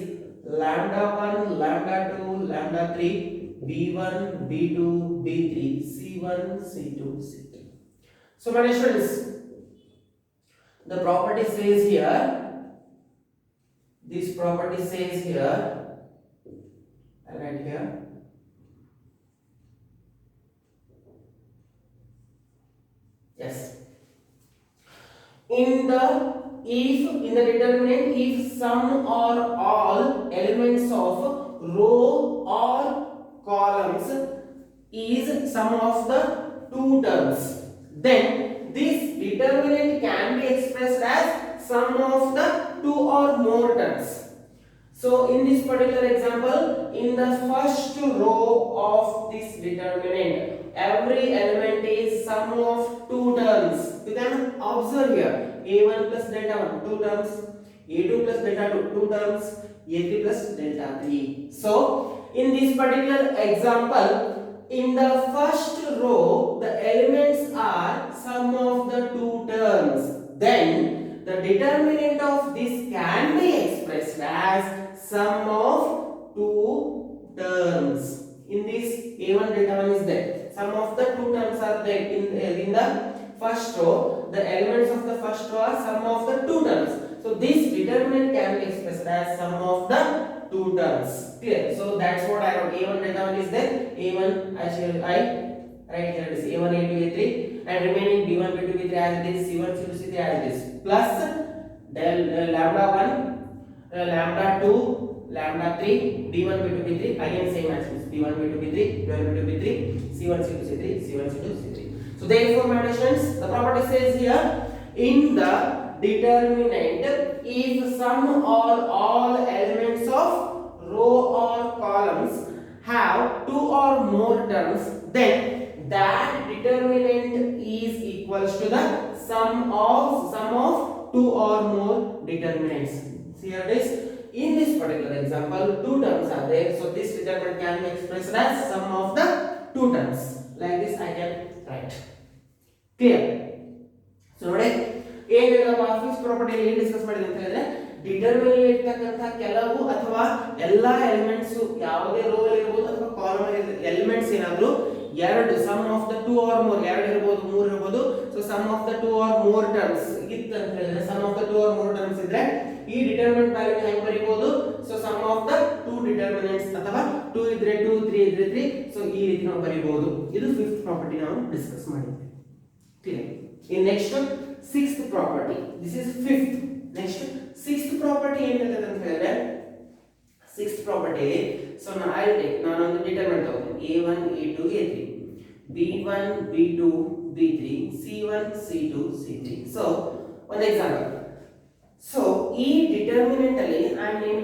lambda 1, lambda 2, lambda 3, B1, B2, B3, C1, C2, C3. So my students, the property says here, this property says here, I'll write here, yes, in the determinant, if some or all elements of row or columns is sum of the two terms, then this determinant can be expressed as sum of the two or more terms. So in this particular example, in the first row of this determinant, every element is sum of two terms. You can observe here a1 plus delta 1 two terms, a2 plus delta 2 two terms, a3 plus delta 3. So in this particular example, in the first row the elements are sum of the two terms, then the determinant of this can be expressed as sum of two terms. In this a1 delta 1 is there, sum of the two terms are there in the first row. The elements of the first row are sum of the two terms, so this determinant can be expressed as sum of the two terms. Clear? So that's what I wrote. A1 delta 1 is there, a1 I right here it is a1, a2, a3, and remaining b1, b2, b3 as it is, c1, c2, c3 as it is, plus lambda 1, lambda 2, lambda 3, b1, b2, b3, again same as this, b1, b2, b3, b1, b2, b3, c1, c2, c3, c1, c2, c3. So therefore my students, the property says here, in the determinant, if some or all elements of row or columns have two or more terms, then that determinant is equals to the sum of two or more determinants. See here it is. In this particular example, two terms are there, so this determinant can be expressed as sum of the two terms. Like this I can write. Clear? So ನೋಡಿ ಏನು ಹೇಳಿದಪ್ಪ, fix property ಏನು discuss ಮಾಡಿದೆ ಅಂತ ಹೇಳಿದ್ರೆ, ಡಿಟರ್ಮಿನಲ್ ಇರ್ತಕ್ಕಂಥ ಕೆಲವು ಅಥವಾ ಎಲ್ಲಾ ಎಲಿಮೆಂಟ್ಸ್ ಯಾವುದೇ ರೋ ಇರಬಹುದು ಅಥವಾ ಕಾಲಮ್ ಎಲಿಮೆಂಟ್ಸ್ ಏನಾದರೂ ಎರಡು sum of the two or more, ಎರಡು ಇರಬಹುದು ಮೂರು ಇರಬಹುದು, so sum of the two or more terms ಇತ್ತು ಅಂತ ಹೇಳಿದ್ರೆ, sum of the two or more terms ಇದ್ರೆ ಈ ಡಿಟರ್ಮಿನೆಂಟ್ ವ್ಯಾಲ್ಯೂ ಹೆಂಗೆ ಬರೀಬಹುದು, so sum of the two determinants ಅಥವಾ 2 ಇದ್ರೆ 2 3 ಇದ್ರೆ 3, ಸೊ ಈ ರೀತಿ ನಾವು ಬರೀಬಹುದು. ಇದು ಫಿಫ್ತ್ ಪ್ರಾಪರ್ಟಿ ನಾವು ಡಿಸ್ಕಸ್ ಮಾಡಿದ್ವಿ. Clear? In next sixth property, this is fifth. Next sixth property ಏನು ಹೇಳ್ತದೆ ಅಂತ ಹೇಳಿದ್ರೆ, sixth property, so now I'll take ನಾನು ಒಂದು ಡಿಟರ್ಮಿನೆಂಟ್ ತಗೋತೀನಿ, a1 a2 a3, b1 b2 b3, c1 c2 c3. so one example, so ಈ determinant ಅಲ್ಲಿ I'll name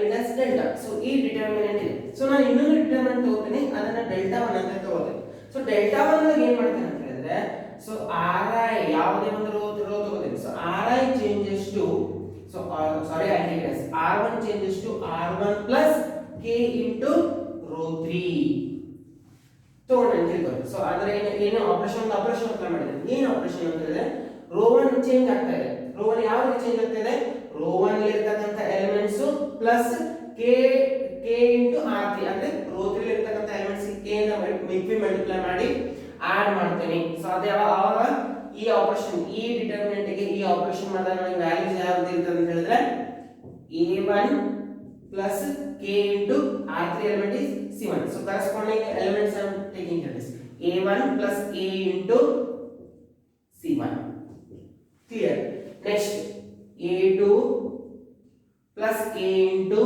it as delta. so ಈ ಡಿಟರ್ಮಿನೆಂಟ್ ಇದೆ, so ನಾನು ಇನ್ನೊಂದು ಡಿಟರ್ಮಿನೆಂಟ್ ತಗೋತೀನಿ, ಅದನ್ನ ಡೆಲ್ಟಾ 1 ಅಂತ ತಗೋತೀನಿ. so ಡೆಲ್ಟಾ 1 ನಲ್ಲಿ ಏನು ಮಾಡ್ತೀನಿ ಅಂತ ಹೇಳಿದ್ರೆ, so ri ಯಾವುದೇ ಒಂದು ರೋ ತಗೋತೀನಿ, so ri changes to, so sorry I take it as r1 changes to r1 plus k into row 3 ತಗೊಂಡು ತಿಳ್ಕೊಳ್ಳಿ. ಸೊ ಅದರ ಏನು ಆಪರೇಷನ್ ಅಪ್ಲೈ ಮಾಡಿದ್ದೀನಿ, ಏನು ಆಪರೇಷನ್ ಅಂತ ಹೇಳಿದ್ರೆ, ರೋ 1 ಚೇಂಜ್ ಆಗ್ತಾ ಇದೆ, ರೋ 1 ಯಾವ ರೀತಿ ಚೇಂಜ್ ಆಗ್ತಾ ಇದೆ, ರೋ 1 ಅಲ್ಲಿ ಇರತಕ್ಕಂತ elements plus k into r3 ಅಂದ್ರೆ ರೋ 3 ಅಲ್ಲಿ ಇರತಕ್ಕಂತ ಎಲಿಮೆಂಟ್ಸ್ k ಇಂದ ಮಲ್ಟಿಪ್ಲೈ ಮಾಡಿ ಆಡ್ ಮಾಡ್ತೀನಿ. ಸೊ ಅದೇ ಆವಾಗ ಈ ಆಪರೇಷನ್, ಈ ಡಿಟರ್ಮಿನೆಂಟ್ ಗೆ ಈ ಆಪರೇಷನ್ ಮಾಡಿದಾಗ ನನಗೆ ವ್ಯಾಲ್ಯೂಸ್ ಯಾವುದು ಇರ್ತದೆ ಅಂತ ಹೇಳಿದ್ರೆ, a1 plus k into r3 element is c1. so corresponding elements I am taking here is a1 plus k into c1. clear? next a2 plus k into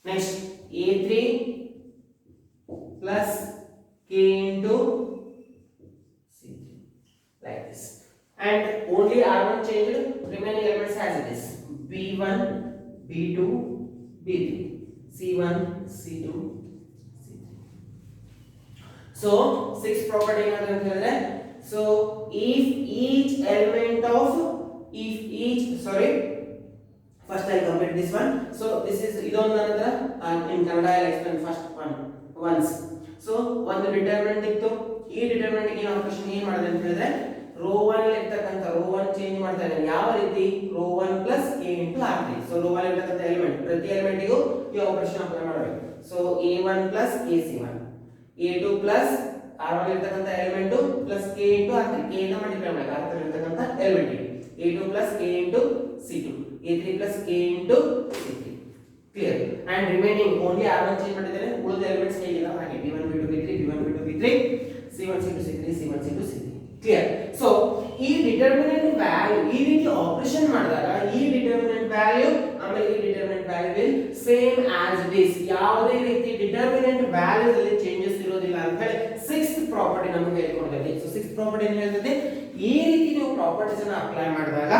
Next A3 plus K into C3 like this. And only R1 changed, remaining elements as it is. B1, B2, B3, C1, C2, C3. So, sixth property is so if each element of first I'll complete this one. So this is idondu and in Kannada I'll explain first one once. So one determinant ittu, ee determinant ಗೆ ನಾವು question ಏನು ಮಾಡಿದೆ ಅಂತ ಹೇಳಿದ್ರೆ rho 1 ಅಲ್ಲಿ ಇರತಕ್ಕಂತ rho 1 change ಮಾಡ್ತಾ ಇದ್ದೇನೆ ಯಾವ ರೀತಿ row 1 plus a into r3. So row 1 ಅಲ್ಲಿ ಇರತಕ್ಕಂತ ಎಲಿಮೆಂಟ್ ಪ್ರತಿ ಎಲಿಮೆಂಟ್ ಗೂ ಈ ಆಪರೇಷನ್ ಅಪ್ಲೈ ಮಾಡಬೇಕು. So a1 plus ac1 a2 plus r1 ಇರತಕ್ಕಂತ ಎಲಿಮೆಂಟ್ plus k into r3 k ಇಂದ ಮಲ್ಟಿಪ್ಲೈ ಮಾಡಬೇಕು r3 ಇರತಕ್ಕಂತ ಎಲಿಮೆಂಟ್ ಗೆ a2 plus k into c2 a3 plus k into c3 clear and remaining only r1 change ಮಾಡಿದರೆ ಉಳಿದ elements ಹೇಗಿಲ್ಲ ಹಾಗೆ b1 b2 b3 b1 b2 b3 c1 c2 c3 c1 c2 c3 clear. So ಈ determinant value ಈ ರೀತಿ operation ಮಾಡಿದಾಗ ಈ determinant value ಆಮೇಲೆ ಈ determinant value will same as it is ಯಾವುದೇ ರೀತಿ ಡಿಟರ್ಮಿನೆಂಟ್ ವ್ಯಾಲ್ಯೂಸ್ ಅಲ್ಲಿ ಚೇಂಜಸ್ ಇರೋದಿಲ್ಲ ಅಂತ ಹೇಳಿ ಸಿಕ್ಸ್ತ್ ಪ್ರಾಪರ್ಟಿ ನಮಗೆ ಹೇಳಿಕೊಡ್ತೈತಿ. ಸೊ ಸಿಕ್ಸ್ತ್ ಪ್ರಾಪರ್ಟಿ ಏನು ಹೇಳ್ತೈತಿ ಈ ರೀತಿ ನೀವು ಪ್ರಾಪರ್ಟೀಸ್ ಅನ್ನು ಅಪ್ಲೈ ಮಾಡಿದಾಗ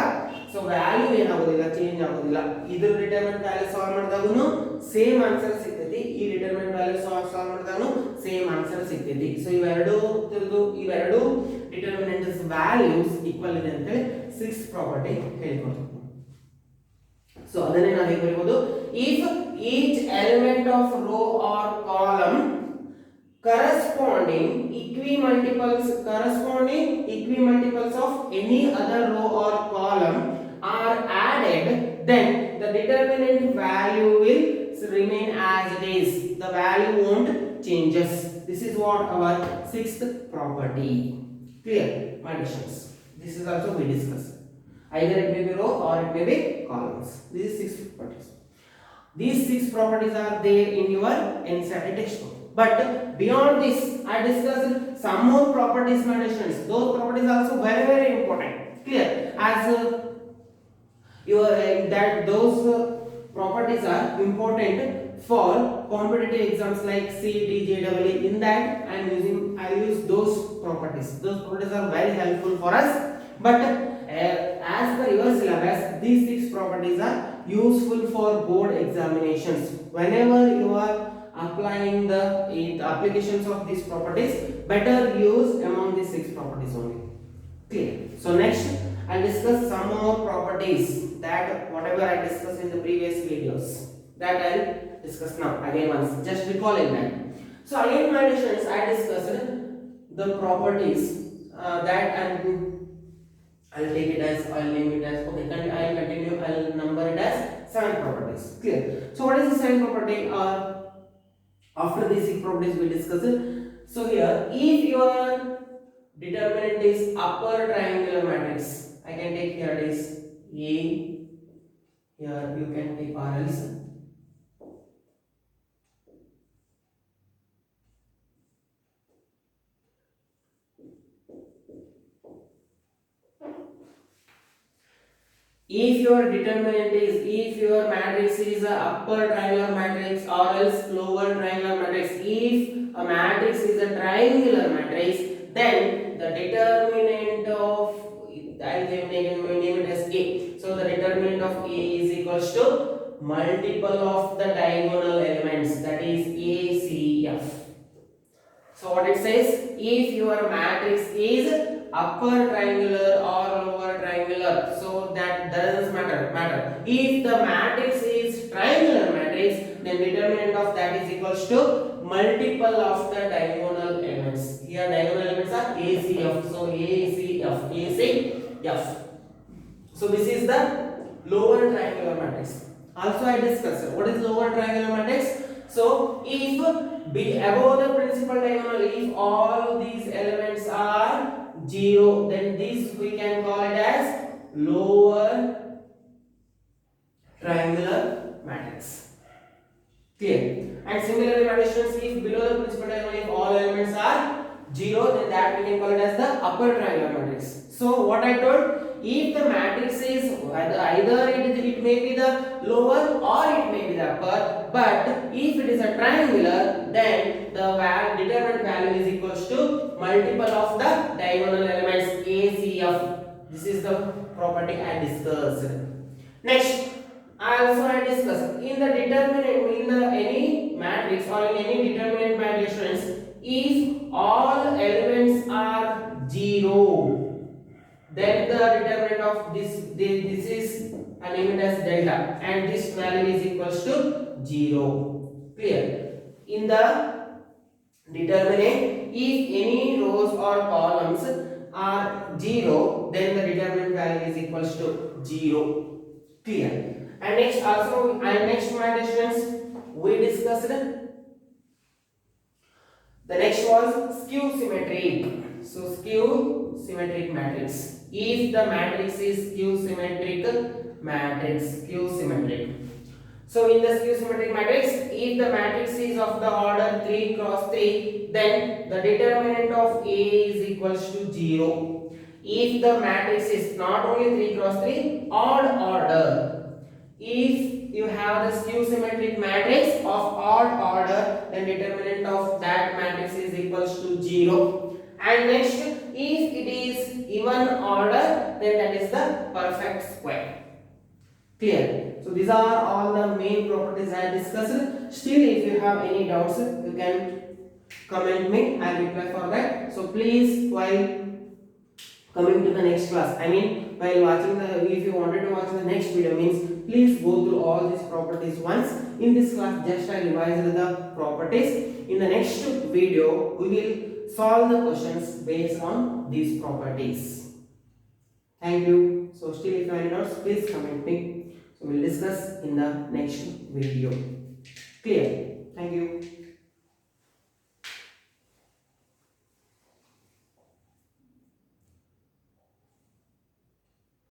ಸೊ ವ್ಯಾಲ್ಯೂ ಏನಾಗೋದಿಲ್ಲ ಚೇಂಜ್ ಆಗೋದಿಲ್ಲ. ಇದ್ರ ಡಿಟರ್ಮಿನೆಂಟ್ ವ್ಯಾಲ್ಯೂ ಸಾಲ್ವ್ ಮಾಡಿದಾಗೂ ಸೇಮ್ ಆನ್ಸರ್ ಸಿಗ್ತೈತಿ ಈ ಡಿಟರ್ಮಿನೆಂಟ್ ವ್ಯಾಲ್ಯೂ ಸಾಲ್ವ್ ಮಾಡಿದಾಗೂ ಸೇಮ್ ಆನ್ಸರ್ ಸಿಗ್ತೈತಿ. ಸೊ ಇವೆರಡು ಡಿಟರ್ಮಿನೆಂಟ್ಸ್ ವ್ಯಾಲ್ಯೂಸ್ ಈಕ್ವಲ್ ಇದೆ ಅಂತ ಹೇಳಿ ಸಿಕ್ಸ್ತ್ ಪ್ರಾಪರ್ಟಿ ಹೇಳಿಕೊಡ್ತೀವಿ. ಸೊ ಅದನ್ನೇ ನಾವು ಹೇಗೆ ಬರೆಯಬಹುದು if each element of row or column corresponding equimultiples of any other row or column are added, then the determinant value will remain as it is. The value won't changes. This is what our sixth property. Clear, my questions. This is also we discuss. Either it may be row or it may be columns. These six properties. These six properties are there in your NCERT textbook. But beyond this, I discussed some more properties mentioned. Those properties are also very very important. Clear? As those properties are important for competitive exams like CET, JEE. In that, I use those properties. Those properties are very helpful for us. But as per your syllabus, these six properties are useful for board examinations. Whenever you are applying the applications of these properties, better use among these six properties only. Clear? So next I'll discuss some more properties that whatever I discussed in the previous videos, that I'll discuss now again once, just recalling that. So again my students, I discussed the properties that I'll take it as, I'll name it as, okay, I'll continue, I'll number it as 7 properties. Clear? So what is the 7 property? After these 6 properties we discuss it. So here, if your determinant is upper triangular matrix, I can take here it is A, here you can take R else. If your determinant is, if your matrix is a upper triangular matrix or else lower triangular matrix, if a matrix is a triangular matrix, then the determinant of, I'll name it as A. So the determinant of A is equals to multiple of the diagonal elements, that is ACF. So what it says, if your matrix is upper triangular or lower triangular, so that doesn't matter. If the matrix is triangular matrix, then determinant of that is equals to multiple of the diagonal elements. Here diagonal elements are ACF. So ACF. So this is the lower triangular matrix. Also I discussed what is lower triangular matrix. So if be above the principal diagonal, if all these elements are 0, then this we can call it as lower triangular matrix. Clear? And similarly, my students, if below the principal diagonal, if all elements are 0, then that we can call it as the upper triangular matrix. So what I told, if the matrix is either it may be the lower or it may be the upper, but if it is a triangular, then the determinant value is equals to multiple of the diagonal elements ACF. This is the property I discussed. Next, I discussed in the determinant in the any matrix or in any determinant matrix, friends, if all elements are 0, then the determinant of this is named as delta, and this value is equals to 0. Clear? In the determinant, if any rows or columns are 0, then the determinant value is equals to 0. Clear? And next my students, we discussed the next was skew symmetry. So skew symmetric matrix. If the matrix is skew symmetric matrix, skew symmetric. So in the skew symmetric matrix, if the matrix is of the order 3 cross 3, then the determinant of A is equals to 0. If the matrix is not only 3 cross 3, odd order. If you have the skew symmetric matrix of odd order, then determinant of that matrix is equals to 0. And next, if it is even order, then that is the perfect square. Clear? So these are all the main properties I discussed. Still, if you have any doubts, you can comment me. I will reply for that. So please, while coming to the next class, while watching if you wanted to watch the next video, means please go through all these properties once. In this class, just I revised the properties. In the next video, we will solve the questions based on these properties. Thank you. So still, if you have any doubts, please comment me. So we'll discuss in the next video. Clear? Thank you.